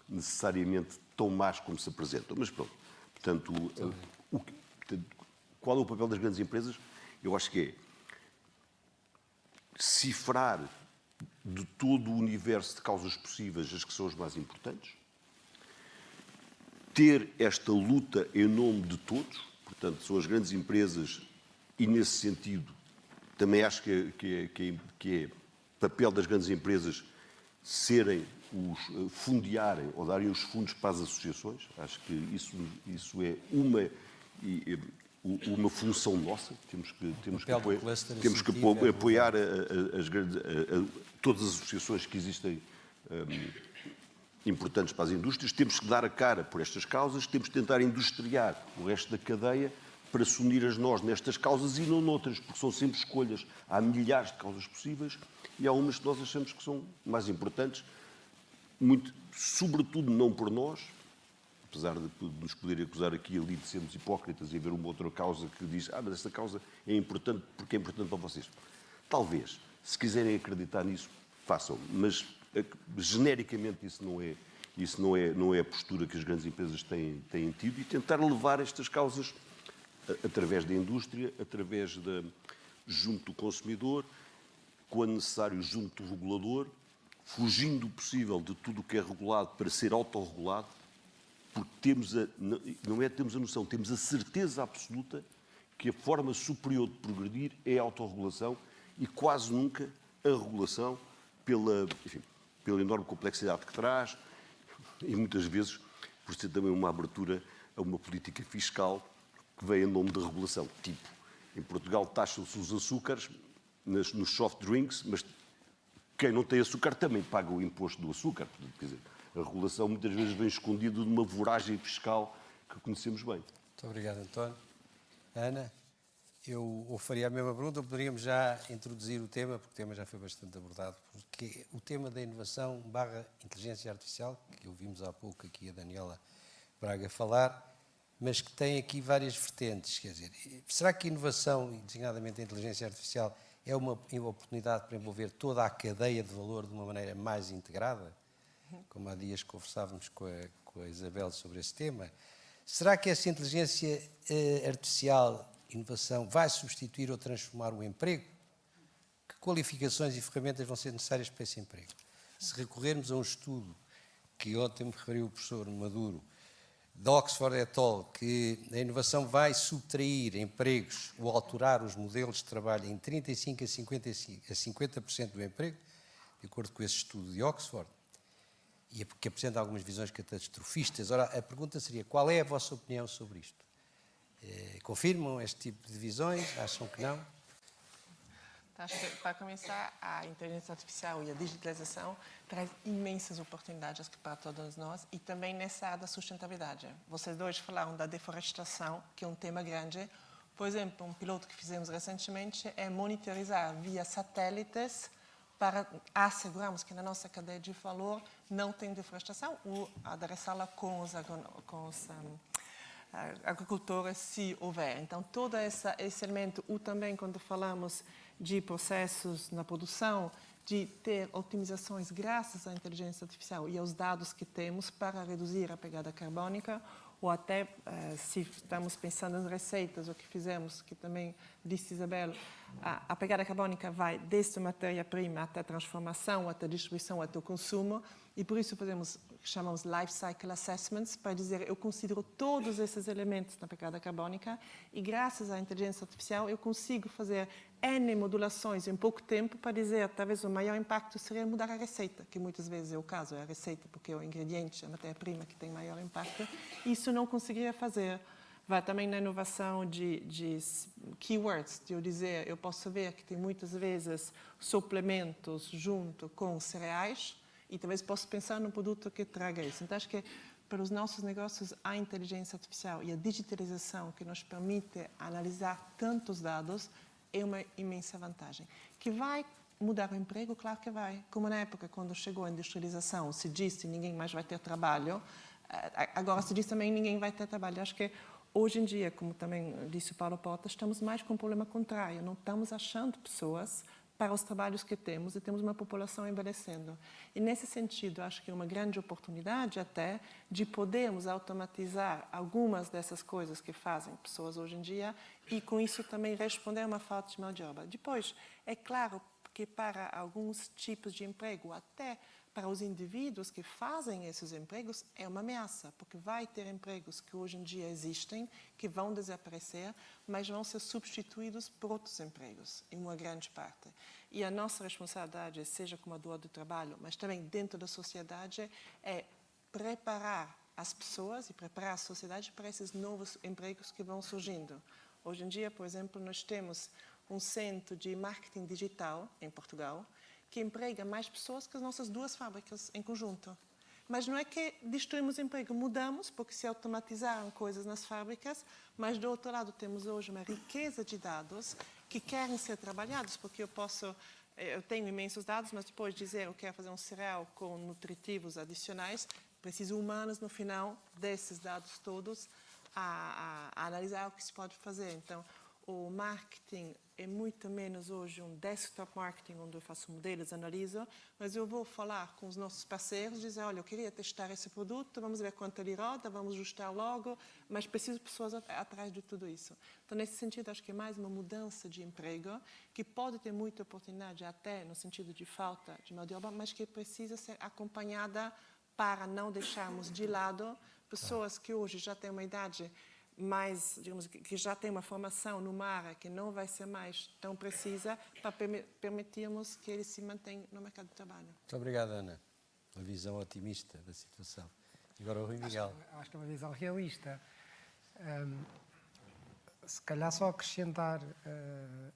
necessariamente tão más como se apresentam. Mas pronto, portanto, qual é o papel das grandes empresas? Eu acho que é cifrar de todo o universo de causas possíveis as que são as mais importantes, ter esta luta em nome de todos, portanto, são as grandes empresas e, nesse sentido, também acho que é papel das grandes empresas fundearem ou darem os fundos para as associações. Acho que isso é uma função nossa. Temos que apoiar todas as associações que existem importantes para as indústrias. Temos que dar a cara por estas causas, temos que tentar industriar o resto da cadeia para se unir a nós nestas causas e não noutras, porque são sempre escolhas. Há milhares de causas possíveis e há umas que nós achamos que são mais importantes, sobretudo não por nós, apesar de nos poder acusar aqui e ali de sermos hipócritas e haver uma outra causa que diz mas esta causa é importante porque é importante para vocês. Talvez, se quiserem acreditar nisso, façam, mas genericamente isso não é a postura que as grandes empresas têm tido e tentar levar estas causas através da indústria, junto do consumidor, quando necessário junto do regulador, fugindo o possível de tudo o que é regulado para ser autorregulado, porque temos não é temos a noção, temos a certeza absoluta que a forma superior de progredir é a autorregulação e quase nunca a regulação pela enorme complexidade que traz e muitas vezes por ser também uma abertura a uma política fiscal que vem em nome da regulação. Tipo, em Portugal taxam-se os açúcares nos soft drinks, mas quem não tem açúcar também paga o imposto do açúcar. Quer dizer, a regulação muitas vezes vem escondida de uma voragem fiscal que conhecemos bem. Muito obrigado, António. Ana, eu faria a mesma pergunta, poderíamos já introduzir o tema, porque o tema já foi bastante abordado, porque o tema da inovação / inteligência artificial, que ouvimos há pouco aqui a Daniela Braga falar, mas que tem aqui várias vertentes. Quer dizer, será que a inovação, e designadamente a inteligência artificial, é uma oportunidade para envolver toda a cadeia de valor de uma maneira mais integrada? Como há dias conversávamos com a Isabel sobre esse tema. Será que essa inteligência artificial, inovação, vai substituir ou transformar o emprego? Que qualificações e ferramentas vão ser necessárias para esse emprego? Se recorrermos a um estudo que ontem me referiu o professor Maduro, da Oxford et al., que a inovação vai subtrair empregos ou alterar os modelos de trabalho em 35% a 50% do emprego, de acordo com esse estudo de Oxford, e que apresenta algumas visões catastrofistas. Ora, a pergunta seria, qual é a vossa opinião sobre isto? Confirmam este tipo de visões? Acham que não? Acho que, para começar, a inteligência artificial e a digitalização traz imensas oportunidades para todos nós e também nessa área da sustentabilidade. Vocês dois falaram da deforestação, que é um tema grande. Por exemplo, um piloto que fizemos recentemente é monitorizar via satélites para assegurarmos que na nossa cadeia de valor não tem deforestação ou adereçá-la com os agricultores, se houver. Então, todo esse elemento, ou também quando falamos de processos na produção, de ter otimizações graças à inteligência artificial e aos dados que temos para reduzir a pegada carbônica, ou até, se estamos pensando em receitas, o que fizemos, que também disse Isabel, a pegada carbônica vai desde a matéria-prima até a transformação, até a distribuição, até o consumo, e por isso chamamos Life Cycle Assessments, para dizer, eu considero todos esses elementos na pegada carbônica e graças à inteligência artificial eu consigo fazer N modulações em pouco tempo para dizer, talvez o maior impacto seria mudar a receita, que muitas vezes é o caso, é a receita, porque é o ingrediente, a matéria-prima que tem maior impacto. Isso não conseguiria fazer. Vai também na inovação de keywords, de eu dizer, eu posso ver que tem muitas vezes suplementos junto com cereais e talvez possa pensar num produto que traga isso. Então, acho que para os nossos negócios, a inteligência artificial e a digitalização que nos permite analisar tantos dados é uma imensa vantagem. Que vai mudar o emprego? Claro que vai. Como na época, quando chegou a industrialização, se disse ninguém mais vai ter trabalho, agora se diz também ninguém vai ter trabalho. Acho que hoje em dia, como também disse o Paulo Porta, estamos mais com um problema contrário. Não estamos achando pessoas para os trabalhos que temos e temos uma população envelhecendo. E, nesse sentido, acho que é uma grande oportunidade até de podermos automatizar algumas dessas coisas que fazem pessoas hoje em dia e, com isso, também responder a uma falta de mão de obra. Depois, é claro que para alguns tipos de emprego, até para os indivíduos que fazem esses empregos, é uma ameaça, porque vai ter empregos que hoje em dia existem, que vão desaparecer, mas vão ser substituídos por outros empregos, em uma grande parte. E a nossa responsabilidade, seja como a do trabalho, mas também dentro da sociedade, é preparar as pessoas e preparar a sociedade para esses novos empregos que vão surgindo. Hoje em dia, por exemplo, nós temos um centro de marketing digital em Portugal, que emprega mais pessoas que as nossas duas fábricas em conjunto. Mas não é que destruímos emprego, mudamos, porque se automatizaram coisas nas fábricas, mas do outro lado temos hoje uma riqueza de dados que querem ser trabalhados, porque eu tenho imensos dados, mas depois dizer eu quero fazer um cereal com nutritivos adicionais, preciso humanos no final desses dados todos a analisar o que se pode fazer. Então, o marketing é muito menos hoje um desktop marketing, onde eu faço modelos, analiso, mas eu vou falar com os nossos parceiros, dizer, olha, eu queria testar esse produto, vamos ver quanto ele roda, vamos ajustar logo, mas preciso de pessoas atrás de tudo isso. Então, nesse sentido, acho que é mais uma mudança de emprego, que pode ter muita oportunidade até no sentido de falta de mão de obra, mas que precisa ser acompanhada para não deixarmos de lado pessoas que hoje já têm uma idade mais, digamos, que já têm uma formação numa área que não vai ser mais tão precisa, para permitirmos que eles se mantenham no mercado de trabalho. Muito obrigado, Ana. Uma visão otimista da situação. Agora o Rui Miguel. Acho que é uma visão realista. Se calhar só acrescentar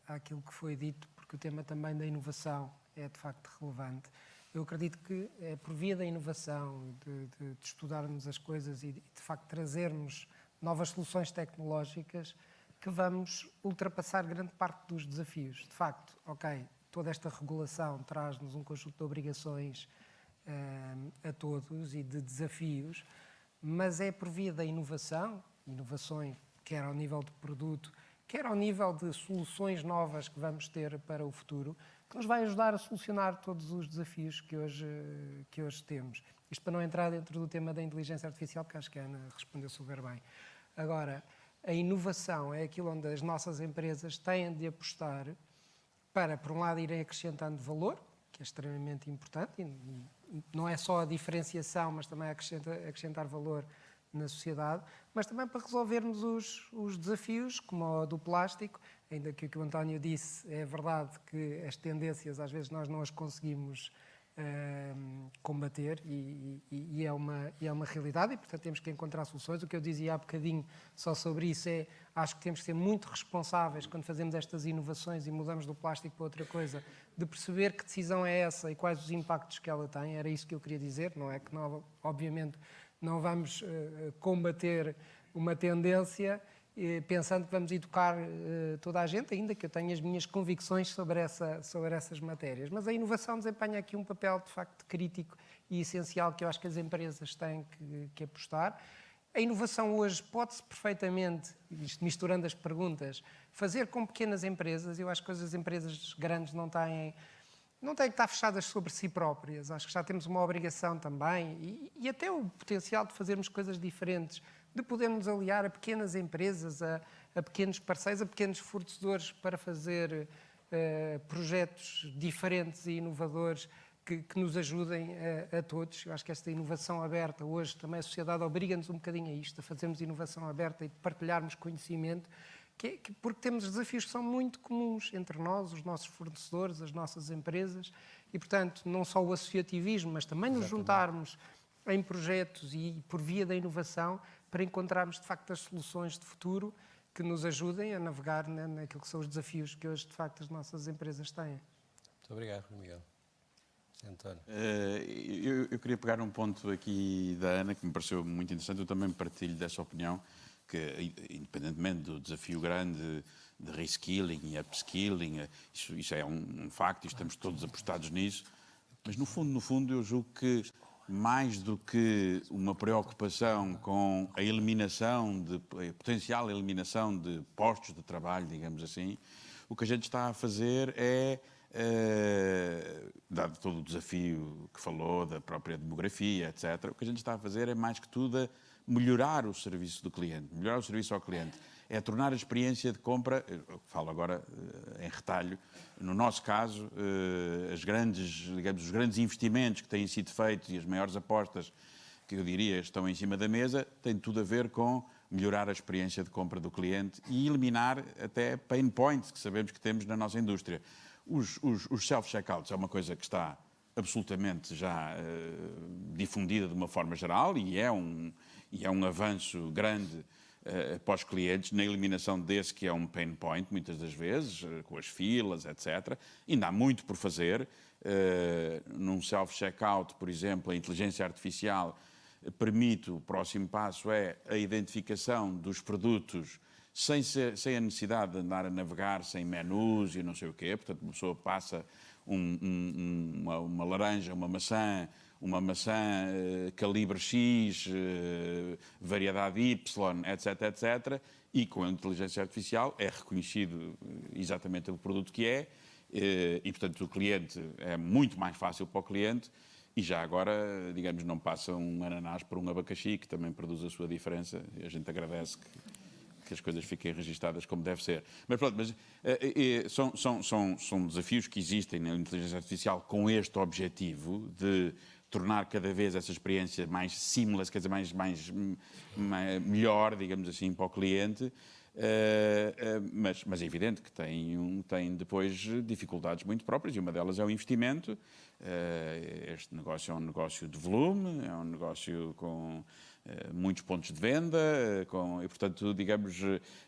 àquilo que foi dito, porque o tema também da inovação é de facto relevante. Eu acredito que é por via da inovação, de estudarmos as coisas e de facto trazermos novas soluções tecnológicas que vamos ultrapassar grande parte dos desafios. De facto, toda esta regulação traz-nos um conjunto de obrigações a todos e de desafios, mas é por via da inovações, quer ao nível de produto, quer ao nível de soluções novas que vamos ter para o futuro, que nos vai ajudar a solucionar todos os desafios que hoje temos. Isto para não entrar dentro do tema da inteligência artificial, porque acho que a Ana respondeu super bem. Agora, a inovação é aquilo onde as nossas empresas têm de apostar para, por um lado, irem acrescentando valor, que é extremamente importante, e não é só a diferenciação, mas também acrescentar valor na sociedade, mas também para resolvermos os desafios, como o do plástico, ainda que o que o António disse é verdade que as tendências às vezes nós não as conseguimos combater e é uma realidade e, portanto, temos que encontrar soluções. O que eu dizia há bocadinho só sobre isso é, acho que temos que ser muito responsáveis quando fazemos estas inovações e mudamos do plástico para outra coisa, de perceber que decisão é essa e quais os impactos que ela tem. Era isso que eu queria dizer, não é que, obviamente, não vamos combater uma tendência pensando que vamos educar toda a gente, ainda que eu tenha as minhas convicções sobre essas matérias. Mas a inovação desempenha aqui um papel, de facto, crítico e essencial que eu acho que as empresas têm que apostar. A inovação hoje pode-se perfeitamente, isto misturando as perguntas, fazer com pequenas empresas. Eu acho que as empresas grandes não têm que estar fechadas sobre si próprias. Acho que já temos uma obrigação também e até o potencial de fazermos coisas diferentes, de podermos aliar a pequenas empresas, a pequenos parceiros, a pequenos fornecedores para fazer projetos diferentes e inovadores que nos ajudem a todos. Eu acho que esta inovação aberta, hoje também a sociedade obriga-nos um bocadinho a isto, a fazermos inovação aberta e partilharmos conhecimento, porque temos desafios que são muito comuns entre nós, os nossos fornecedores, as nossas empresas, e, portanto, não só o associativismo, mas também nos juntarmos em projetos e por via da inovação para encontrarmos, de facto, as soluções de futuro que nos ajudem a navegar naquilo que são os desafios que hoje, de facto, as nossas empresas têm. Muito obrigado, Rui Miguel. António. Eu queria pegar um ponto aqui da Ana que me pareceu muito interessante. Eu também partilho dessa opinião, que independentemente do desafio grande de reskilling e upskilling, isso é um facto e estamos todos apostados nisso, mas no fundo eu julgo que mais do que uma preocupação com a potencial eliminação de postos de trabalho, digamos assim, o que a gente está a fazer é, dado todo o desafio que falou da própria demografia, etc., o que a gente está a fazer é, mais que tudo, melhorar o serviço do cliente, melhorar o serviço ao cliente. É tornar a experiência de compra, eu falo agora em retalho, no nosso caso, os grandes investimentos que têm sido feitos e as maiores apostas que eu diria estão em cima da mesa, têm tudo a ver com melhorar a experiência de compra do cliente e eliminar até pain points que sabemos que temos na nossa indústria. Os self-checkouts é uma coisa que está absolutamente já difundida de uma forma geral e é um avanço grande para os clientes na eliminação desse que é um pain point, muitas das vezes, com as filas, etc. Ainda há muito por fazer. Num self-checkout, por exemplo, a inteligência artificial permite, o próximo passo é a identificação dos produtos sem a necessidade de andar a navegar, sem menus e não sei o quê. Portanto, uma pessoa passa uma laranja, uma maçã calibre X, variedade Y, etc., etc., e com a inteligência artificial é reconhecido exatamente o produto que é, e, portanto, o cliente é muito mais fácil para o cliente, e já agora, digamos, não passa um ananás por um abacaxi, que também produz a sua diferença, e a gente agradece que as coisas fiquem registadas como deve ser. Mas pronto, são desafios que existem na inteligência artificial com este objetivo de tornar cada vez essa experiência mais seamless, quer dizer, melhor, digamos assim, para o cliente. Mas é evidente que tem depois dificuldades muito próprias, e uma delas é o investimento. Este negócio é um negócio de volume, é um negócio com muitos pontos de venda, e portanto, digamos,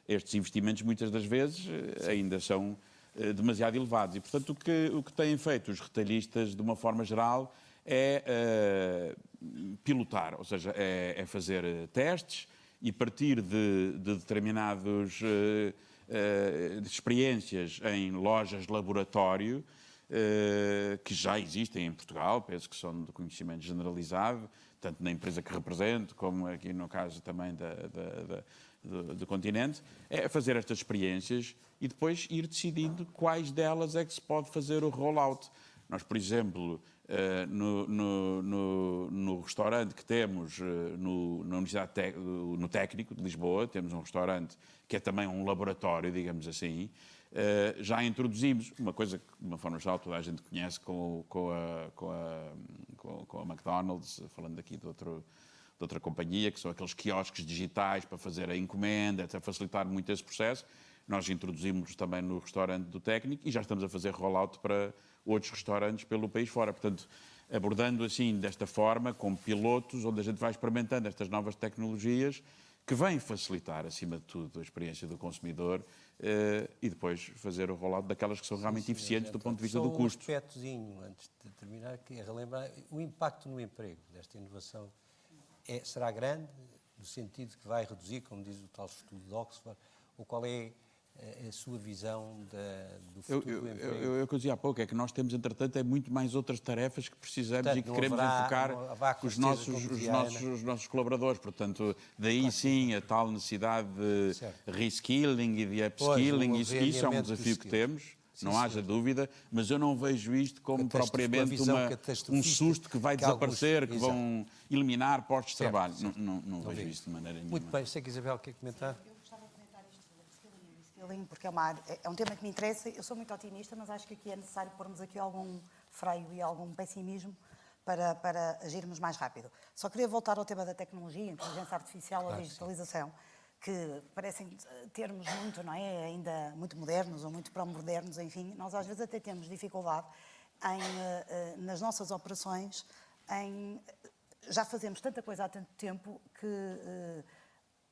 estes investimentos muitas das vezes ainda são demasiado elevados. E portanto o que têm feito os retalhistas, de uma forma geral, é pilotar, ou seja, é fazer testes e partir de determinadas experiências em lojas de laboratório que já existem em Portugal, penso que são de conhecimento generalizado, tanto na empresa que represento, como aqui no caso também do continente, é fazer estas experiências e depois ir decidindo quais delas é que se pode fazer o rollout. Nós, por exemplo, no restaurante que temos na Universidade no Técnico de Lisboa, temos um restaurante que é também um laboratório, digamos assim. Já introduzimos uma coisa que, de uma forma geral, toda a gente conhece com a McDonald's, falando aqui de outra companhia, que são aqueles quiosques digitais para fazer a encomenda, a facilitar muito esse processo. Nós introduzimos também no restaurante do Técnico e já estamos a fazer rollout para outros restaurantes pelo país fora. Portanto, abordando assim, desta forma, com pilotos, onde a gente vai experimentando estas novas tecnologias que vêm facilitar, acima de tudo, a experiência do consumidor e depois fazer o rollout daquelas que são realmente eficientes do ponto de vista do custo. Só um aspectozinho, antes de terminar, que é relembrar o impacto no emprego desta inovação será grande, no sentido que vai reduzir, como diz o tal estudo de Oxford, ou qual é a sua visão do futuro do emprego? O que eu dizia há pouco é que nós temos, entretanto, muito mais outras tarefas que precisamos. Portanto, e que queremos enfocar os nossos colaboradores. Portanto, daí sim a tal necessidade de reskilling e de upskilling. Isso é um desafio que temos. Não haja dúvida, mas eu não vejo isto como propriamente um susto que vai desaparecer, que vão eliminar postos de trabalho. Não vejo isto de maneira nenhuma. Muito bem, sei que Isabel quer comentar. Eu gostava de comentar isto do upskilling, porque é um tema que me interessa. Eu sou muito otimista, mas acho que aqui é necessário pormos aqui algum freio e algum pessimismo para agirmos mais rápido. Só queria voltar ao tema da tecnologia, inteligência artificial ou digitalização, que parecem termos muito, não é? Ainda muito modernos ou muito pró-modernos, enfim. Nós às vezes até temos dificuldade nas nossas operações, já fazemos tanta coisa há tanto tempo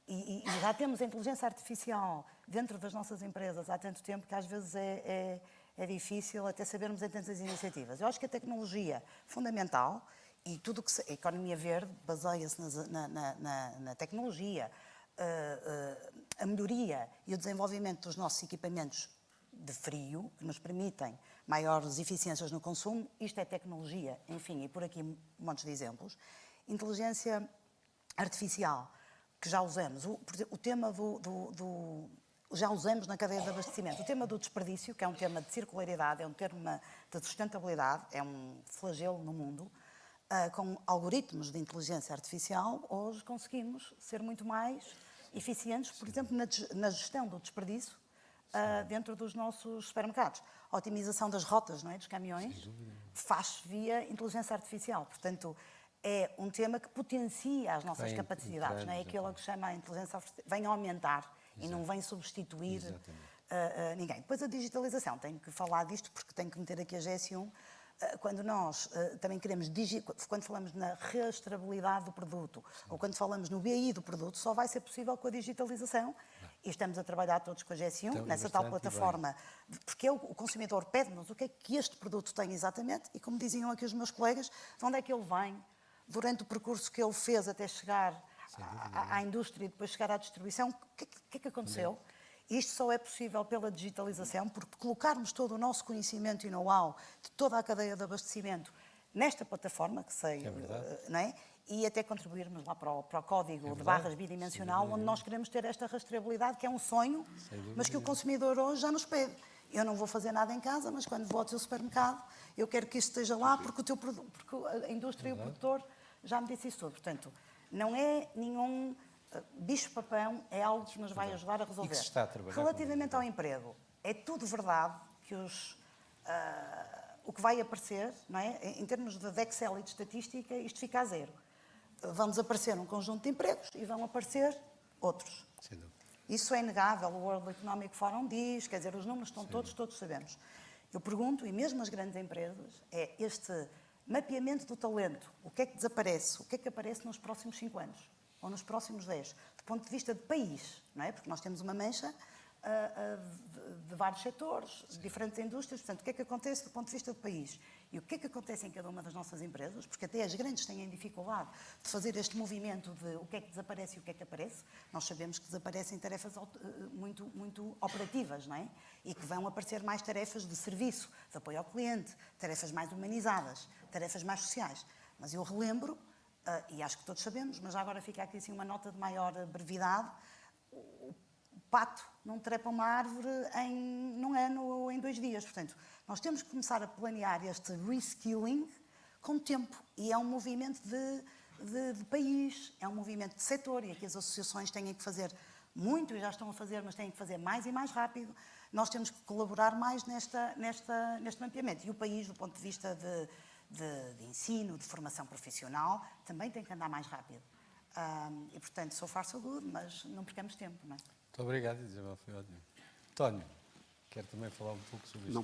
e já temos a inteligência artificial dentro das nossas empresas há tanto tempo que às vezes é difícil até sabermos em tantas iniciativas. Eu acho que a tecnologia fundamental e tudo o que a economia verde baseia-se na tecnologia, a melhoria e o desenvolvimento dos nossos equipamentos de frio, que nos permitem maiores eficiências no consumo, isto é tecnologia, enfim, e por aqui montes de exemplos. Inteligência artificial, que já usamos, o tema já usamos na cadeia de abastecimento. O tema do desperdício, que é um tema de circularidade, é um tema de sustentabilidade, é um flagelo no mundo. Com algoritmos de inteligência artificial, hoje conseguimos ser muito mais eficientes, por exemplo, na gestão do desperdício dentro dos nossos supermercados. A otimização das rotas, não é, dos caminhões, faz-se via inteligência artificial. Portanto, é um tema que potencia as nossas capacidades, não é? Aquilo que chama a inteligência artificial, vem aumentar e não vem substituir ninguém. Depois a digitalização, tenho que falar disto porque tenho que meter aqui a GS1. Quando nós também quando falamos na rastreabilidade do produto ou quando falamos no BI do produto, só vai ser possível com a digitalização. E estamos a trabalhar todos com a GS1, nessa tal plataforma, porque o consumidor pede-nos o que é que este produto tem exatamente e, como diziam aqui os meus colegas, de onde é que ele vem, durante o percurso que ele fez até chegar à indústria e depois chegar à distribuição, o que é que aconteceu? Isto só é possível pela digitalização, porque colocarmos todo o nosso conhecimento e know-how de toda a cadeia de abastecimento nesta plataforma, que sei, não é? E até contribuirmos lá para o código de barras bidimensional, onde nós queremos ter esta rastreabilidade, que é um sonho, mas que o consumidor hoje já nos pede. Eu não vou fazer nada em casa, mas quando vou ao teu supermercado, eu quero que isto esteja lá, porque a indústria e o produtor já me disse isso tudo. Portanto, não é nenhum bicho-papão, é algo que nos vai ajudar a resolver. E que se está a trabalhar. Relativamente ao emprego, é tudo verdade que o que vai aparecer, não é? Em termos de Excel e de estatística, isto fica a zero. Vão desaparecer um conjunto de empregos e vão aparecer outros. Sem dúvida. Isso é inegável, o World Economic Forum diz, quer dizer, os números estão todos sabemos. Eu pergunto, e mesmo as grandes empresas, é este mapeamento do talento, o que é que desaparece, o que é que aparece nos próximos 5 anos, ou nos próximos 10, do ponto de vista de país, não é? Porque nós temos uma mancha de vários setores, de diferentes indústrias, portanto, o que é que acontece do ponto de vista do país? E o que é que acontece em cada uma das nossas empresas? Porque até as grandes têm dificuldade de fazer este movimento de o que é que desaparece e o que é que aparece. Nós sabemos que desaparecem tarefas muito operativas, não é? E que vão aparecer mais tarefas de serviço, de apoio ao cliente, tarefas mais humanizadas, tarefas mais sociais. Mas eu relembro, e acho que todos sabemos, mas já agora fica aqui assim uma nota de maior brevidade, o pato não trepa uma árvore num ano ou em 2 dias. Portanto, nós temos que começar a planear este reskilling com tempo. E é um movimento de país, é um movimento de setor, e aqui as associações têm que fazer muito, e já estão a fazer, mas têm que fazer mais e mais rápido. Nós temos que colaborar mais neste mapeamento. E o país, do ponto de vista de ensino, de formação profissional, também tem que andar mais rápido. E, portanto, so far so good, mas não percamos tempo, não é? Muito obrigado, Isabel, foi ótimo. António, quero também falar um pouco sobre isto.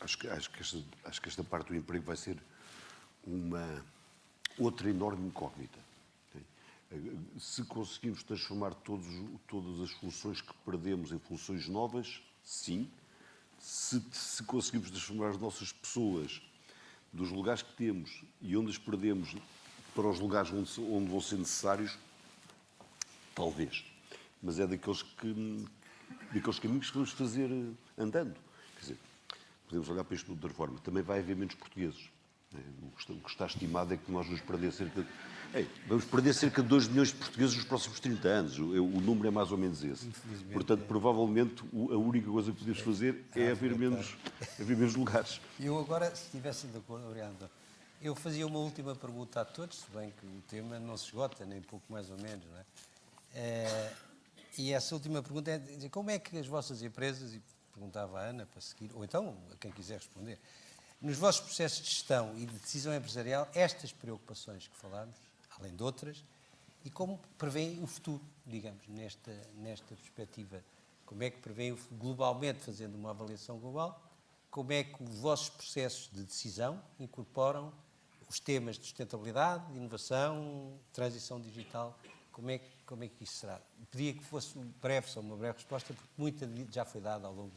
Acho que esta parte do emprego vai ser uma outra enorme incógnita. Se conseguimos transformar todas as funções que perdemos em funções novas, sim. Se conseguimos transformar as nossas pessoas dos lugares que temos e onde as perdemos para os lugares onde vão ser necessários, talvez. Mas é daqueles caminhos que vamos fazer andando. Quer dizer, podemos olhar para isto de outra forma. Também vai haver menos portugueses. O que está estimado é que nós vamos perder cerca de 2 milhões de portugueses nos próximos 30 anos. O número é mais ou menos esse. Portanto, provavelmente, a única coisa que podemos fazer é haver menos lugares. Eu agora, se estivesse de acordo, obrigado. Eu fazia uma última pergunta a todos, se bem que o tema não se esgota, nem pouco mais ou menos, não é? E essa última pergunta é dizer, como é que as vossas empresas, e perguntava à Ana para seguir, ou então a quem quiser responder, nos vossos processos de gestão e de decisão empresarial, estas preocupações que falámos, além de outras, e como prevêem o futuro, digamos, nesta perspectiva? Como é que prevêem globalmente, fazendo uma avaliação global, como é que os vossos processos de decisão incorporam os temas de sustentabilidade, de inovação, transição digital? Como é que isso será? Pedia que fosse só uma breve resposta, porque muita já foi dada ao longo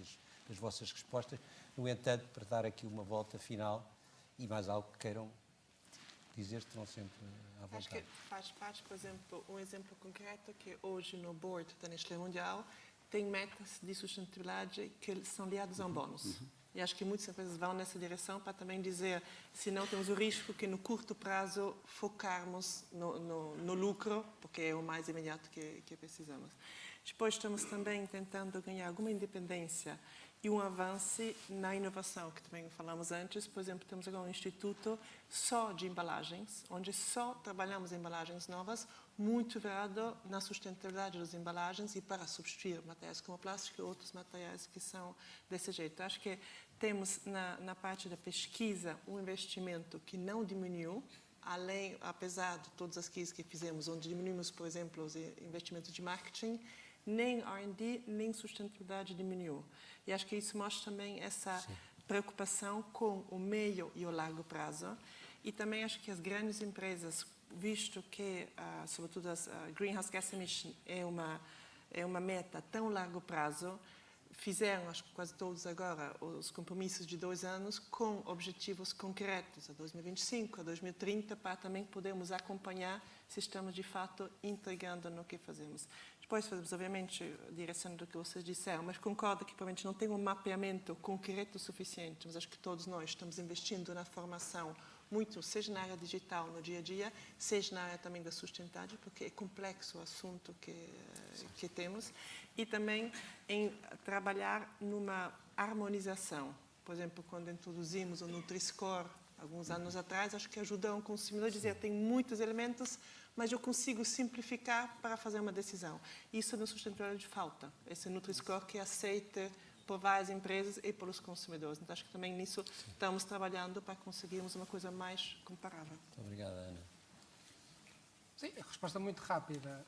das vossas respostas. No entanto, para dar aqui uma volta final e mais algo que queiram dizer, estão sempre à vontade. Acho que faz parte, por exemplo, um exemplo concreto que hoje no board da Nestlé Mundial tem metas de sustentabilidade que são ligadas a um bónus. E acho que muitas empresas vão nessa direção para também dizer, se não temos o risco que no curto prazo focarmos no lucro, porque é o mais imediato que precisamos. Depois estamos também tentando ganhar alguma independência e um avanço na inovação, que também falamos antes. Por exemplo, temos agora um instituto só de embalagens, onde só trabalhamos embalagens novas, muito virado na sustentabilidade das embalagens e para substituir materiais como plástico e outros materiais que são desse jeito. Acho que temos na parte da pesquisa um investimento que não diminuiu, apesar de todas as crises que fizemos, onde diminuímos, por exemplo, os investimentos de marketing, nem R&D, nem sustentabilidade diminuiu. E acho que isso mostra também essa preocupação com o meio e o largo prazo. E também acho que as grandes empresas, visto que, sobretudo, as greenhouse gas emission é uma meta a tão largo prazo, fizeram, acho que quase todos agora, os compromissos de 2 anos com objetivos concretos, a 2025, a 2030, para também podermos acompanhar se estamos, de fato, entregando no que fazemos. Depois fazemos, obviamente, direcionando o que vocês disseram, mas concordo que, provavelmente, não tem um mapeamento concreto suficiente, mas acho que todos nós estamos investindo na formação muito, seja na área digital, no dia a dia, seja na área também da sustentabilidade, porque é complexo o assunto que temos, e também em trabalhar numa harmonização. Por exemplo, quando introduzimos o Nutri-Score, alguns anos atrás, acho que ajudou um consumidor a dizer, tem muitos elementos, mas eu consigo simplificar para fazer uma decisão. Isso na sustentabilidade falta. Esse Nutri-Score que aceita por várias empresas e pelos consumidores. Então, acho que também nisso estamos trabalhando para conseguirmos uma coisa mais comparável. Muito obrigado, Ana. Sim, a resposta é muito rápida.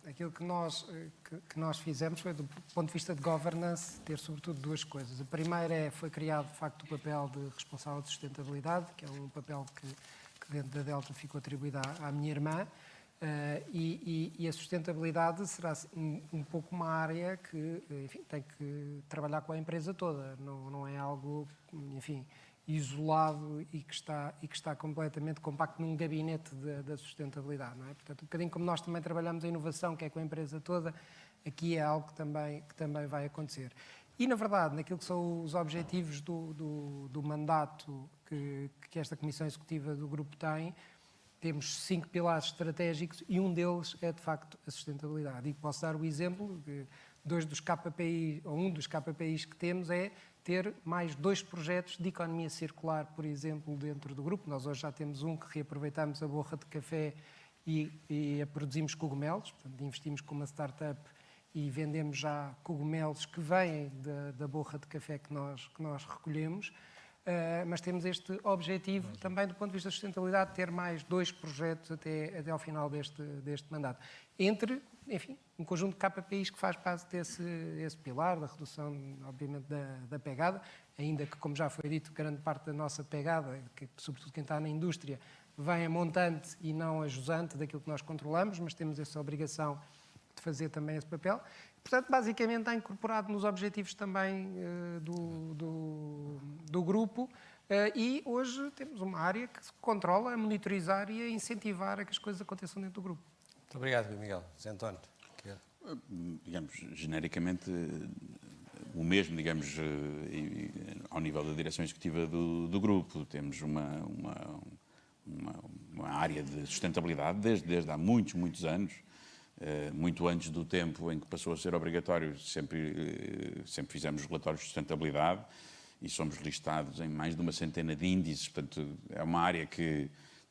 Aquilo que nós fizemos foi, do ponto de vista de governance, ter sobretudo duas coisas. A primeira foi criado, de facto, o papel de responsável de sustentabilidade, que é um papel que dentro da Delta ficou atribuído à minha irmã, e a sustentabilidade será um pouco uma área que, enfim, tem que trabalhar com a empresa toda. Não é algo, enfim, isolado e que está completamente compacto num gabinete da sustentabilidade, não é? Portanto, um bocadinho como nós também trabalhamos a inovação, que é com a empresa toda, aqui é algo que também vai acontecer. E, na verdade, naquilo que são os objetivos do mandato que esta Comissão Executiva do Grupo tem, temos 5 pilares estratégicos e um deles é, de facto, a sustentabilidade. E posso dar o exemplo de um dos KPIs que temos é ter mais 2 projetos de economia circular, por exemplo, dentro do grupo. Nós hoje já temos um que reaproveitamos a borra de café e produzimos cogumelos, portanto, investimos com uma startup e vendemos já cogumelos que vêm da borra de café que nós recolhemos. Mas temos este objetivo também do ponto de vista da sustentabilidade, ter mais 2 projetos até ao final deste mandato. Entre, enfim, um conjunto de KPIs que faz parte desse pilar, da redução, obviamente, da pegada, ainda que, como já foi dito, grande parte da nossa pegada, que, sobretudo quem está na indústria, vem a montante e não a jusante daquilo que nós controlamos, mas temos essa obrigação de fazer também esse papel. Portanto, basicamente está incorporado nos objetivos também do grupo e hoje temos uma área que se controla, a monitorizar e a incentivar a que as coisas aconteçam dentro do grupo. Muito obrigado, Miguel. Zé António. Digamos, genericamente, o mesmo, digamos, ao nível da direção executiva do grupo. Temos uma área de sustentabilidade desde há muitos anos, muito antes do tempo em que passou a ser obrigatório, sempre fizemos relatórios de sustentabilidade e somos listados em mais de uma centena de índices. Portanto, é uma área que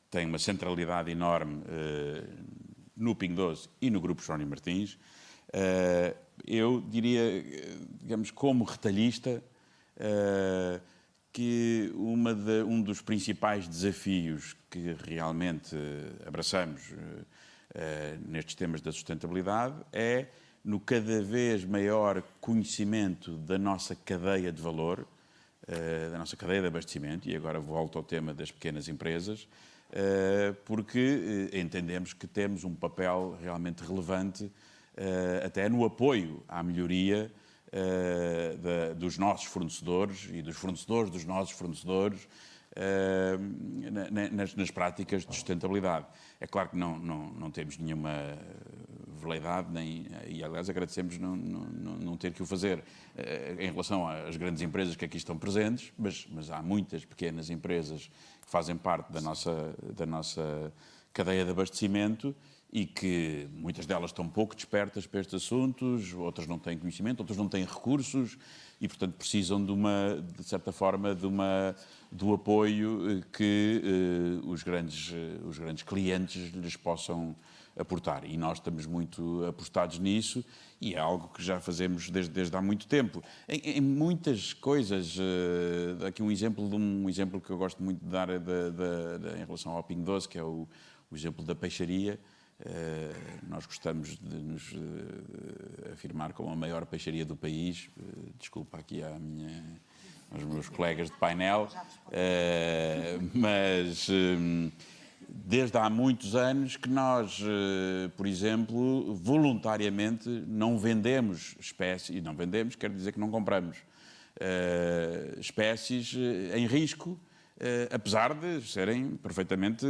tem uma centralidade enorme no Pingo Doce e no Grupo Jerónimo Martins. Eu diria, digamos, como retalhista, que um dos principais desafios que realmente abraçamos nestes temas da sustentabilidade é no cada vez maior conhecimento da nossa cadeia de valor, da nossa cadeia de abastecimento, e agora volto ao tema das pequenas empresas, porque entendemos que temos um papel realmente relevante até no apoio à melhoria dos nossos fornecedores e dos fornecedores dos nossos fornecedores nas práticas de sustentabilidade. É claro que não temos nenhuma veleidade, e aliás agradecemos não ter que o fazer em relação às grandes empresas que aqui estão presentes, mas há muitas pequenas empresas que fazem parte da nossa cadeia de abastecimento e que muitas delas estão pouco despertas para estes assuntos, outras não têm conhecimento, outras não têm recursos e, portanto, precisam de certa forma, do apoio que os grandes clientes lhes possam aportar. E nós estamos muito apostados nisso e é algo que já fazemos desde há muito tempo. Em muitas coisas, aqui um exemplo que eu gosto muito de dar em relação ao Pingo Doce, que é o exemplo da peixaria. Nós gostamos de nos afirmar como a maior peixaria do país. Desculpa aqui aos meus colegas de painel, mas desde há muitos anos que nós, por exemplo, voluntariamente não vendemos espécies, e não vendemos quer dizer que não compramos espécies em risco, apesar de serem perfeitamente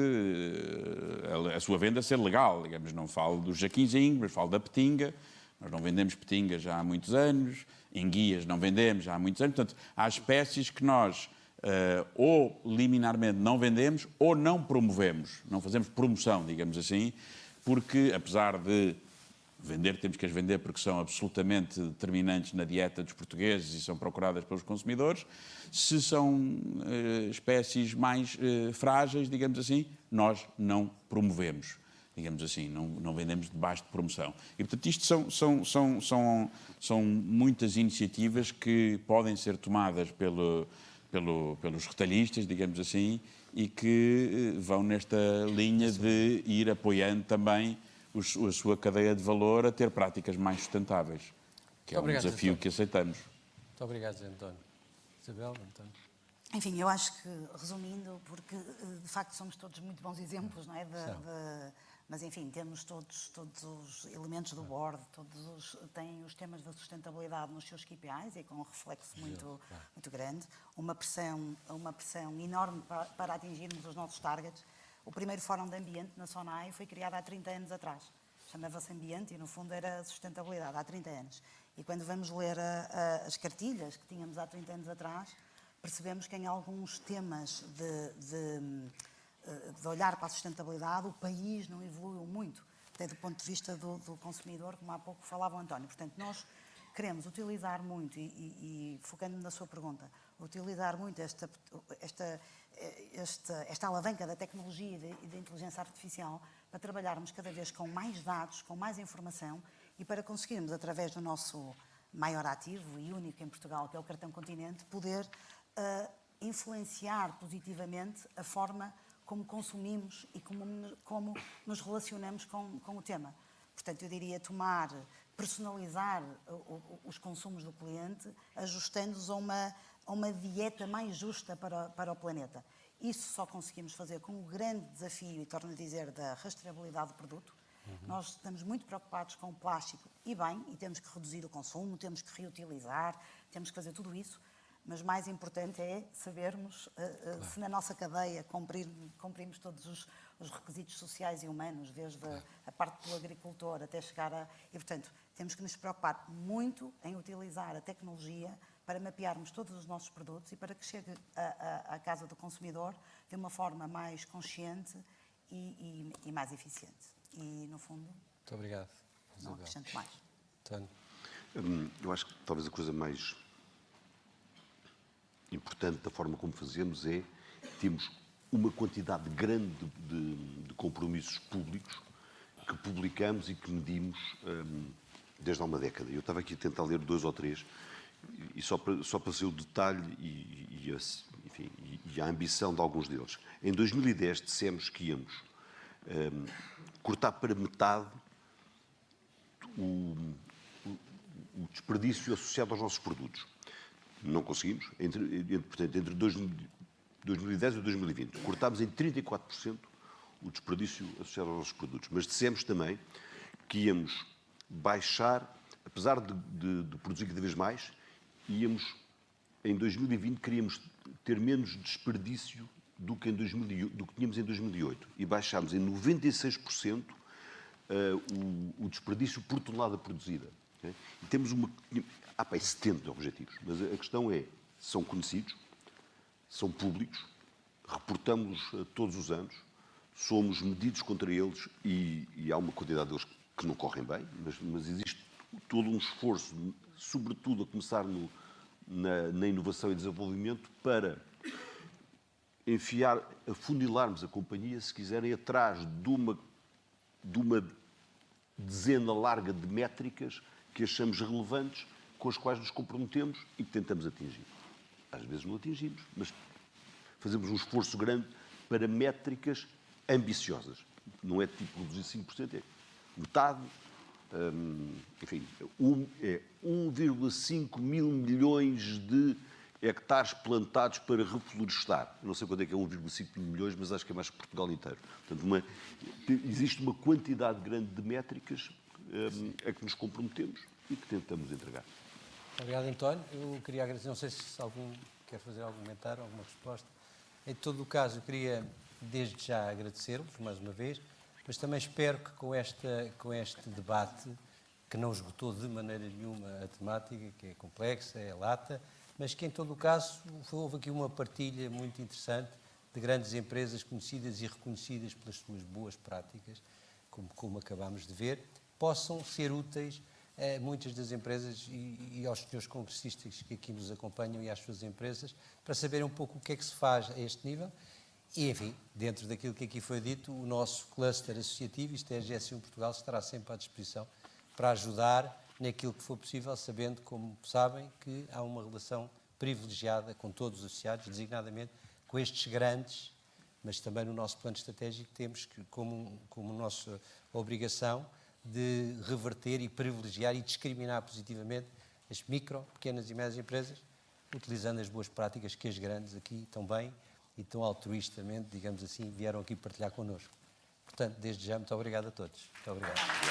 a sua venda ser legal, digamos, não falo dos jaquinzinhos, mas falo da petinga. Nós não vendemos petinga já há muitos anos, enguias não vendemos já há muitos anos, portanto, há espécies que nós ou liminarmente não vendemos ou não promovemos, não fazemos promoção, digamos assim, porque apesar de vender, temos que as vender porque são absolutamente determinantes na dieta dos portugueses e são procuradas pelos consumidores. Se são espécies mais frágeis, digamos assim, nós não promovemos. digamos assim, não vendemos debaixo de promoção. E, portanto, isto são muitas iniciativas que podem ser tomadas pelos retalhistas, digamos assim, e que vão nesta linha de ir apoiando também a sua cadeia de valor a ter práticas mais sustentáveis, que é um desafio que aceitamos. Muito obrigado, Zé António. Isabel, António. Enfim, eu acho que, resumindo, porque de facto somos todos muito bons exemplos, não é? Mas, enfim, temos todos os elementos do board, têm os temas da sustentabilidade nos seus KPIs e com um reflexo muito grande, uma pressão enorme para atingirmos os nossos targets. O primeiro Fórum de Ambiente na SONAI foi criado há 30 anos atrás. Chamava-se Ambiente e, no fundo, era sustentabilidade, há 30 anos. E quando vamos ler as cartilhas que tínhamos há 30 anos atrás, percebemos que em alguns temas de olhar para a sustentabilidade, o país não evoluiu muito, até do ponto de vista do consumidor, como há pouco falava o António. Portanto, nós queremos utilizar muito, e focando na sua pergunta, utilizar muito esta alavanca da tecnologia e da inteligência artificial para trabalharmos cada vez com mais dados, com mais informação e para conseguirmos, através do nosso maior ativo e único em Portugal, que é o Cartão Continente, poder influenciar positivamente a forma como consumimos e como nos relacionamos com o tema. Portanto, eu diria personalizar os consumos do cliente, ajustando-os a uma dieta mais justa para o planeta. Isso só conseguimos fazer com o grande desafio, e torno a dizer, da rastreabilidade do produto. Nós estamos muito preocupados com o plástico, e temos que reduzir o consumo, temos que reutilizar, temos que fazer tudo isso, mas mais importante é sabermos se na nossa cadeia cumprimos todos os requisitos sociais e humanos, desde a parte do agricultor até chegar a... E, portanto, temos que nos preocupar muito em utilizar a tecnologia para mapearmos todos os nossos produtos e para que chegue à casa do consumidor de uma forma mais consciente e mais eficiente. E, no fundo, muito obrigado, não acrescento mais. António. Eu acho que talvez a coisa mais importante da forma como fazemos é termos uma quantidade grande de compromissos públicos que publicamos e que medimos desde há uma década. Eu estava aqui a tentar ler 2 ou 3 e só para ser o detalhe e a ambição de alguns deles. Em 2010 dissemos que íamos cortar para metade o desperdício associado aos nossos produtos. Não conseguimos. Portanto, entre 2010 e 2020, cortámos em 34% o desperdício associado aos nossos produtos. Mas dissemos também que íamos baixar, apesar de produzir cada vez mais, em 2020, queríamos ter menos desperdício do que tínhamos em 2008. E baixámos em 96% o desperdício por tonelada produzida. Okay? E temos 70 objetivos, mas a questão é, são conhecidos, são públicos, reportamos todos os anos, somos medidos contra eles e há uma quantidade deles que não correm bem, mas existe todo um esforço, sobretudo a começar na inovação e desenvolvimento, para afunilarmos a companhia, se quiserem, atrás de uma dezena larga de métricas que achamos relevantes, com as quais nos comprometemos e que tentamos atingir. Às vezes não atingimos, mas fazemos um esforço grande para métricas ambiciosas. Não é tipo reduzir 5%, é metade, enfim, 1,5 mil milhões de hectares plantados para reflorestar. Não sei quanto é que é 1,5 mil milhões, mas acho que é mais que Portugal inteiro. Portanto, existe uma quantidade grande de métricas a que nos comprometemos e que tentamos entregar. Obrigado, António. Eu queria agradecer, não sei se algum quer fazer algum comentário, alguma resposta. Em todo o caso, eu queria desde já agradecer-vos mais uma vez, mas também espero que com este debate, que não esgotou de maneira nenhuma a temática, que é complexa, é lata, mas que em todo o caso houve aqui uma partilha muito interessante de grandes empresas conhecidas e reconhecidas pelas suas boas práticas, como acabámos de ver, possam ser úteis a muitas das empresas e aos senhores congressistas que aqui nos acompanham e às suas empresas, para saberem um pouco o que é que se faz a este nível E, enfim, dentro daquilo que aqui foi dito, o nosso cluster associativo, isto é a GSU Portugal, estará sempre à disposição para ajudar naquilo que for possível, sabendo, como sabem, que há uma relação privilegiada com todos os associados, designadamente com estes grandes, mas também no nosso plano estratégico temos que, como nossa obrigação de reverter e privilegiar e discriminar positivamente as micro, pequenas e médias empresas, utilizando as boas práticas que as grandes aqui também e tão altruistamente, digamos assim, vieram aqui partilhar connosco. Portanto, desde já, muito obrigado a todos. Muito obrigado.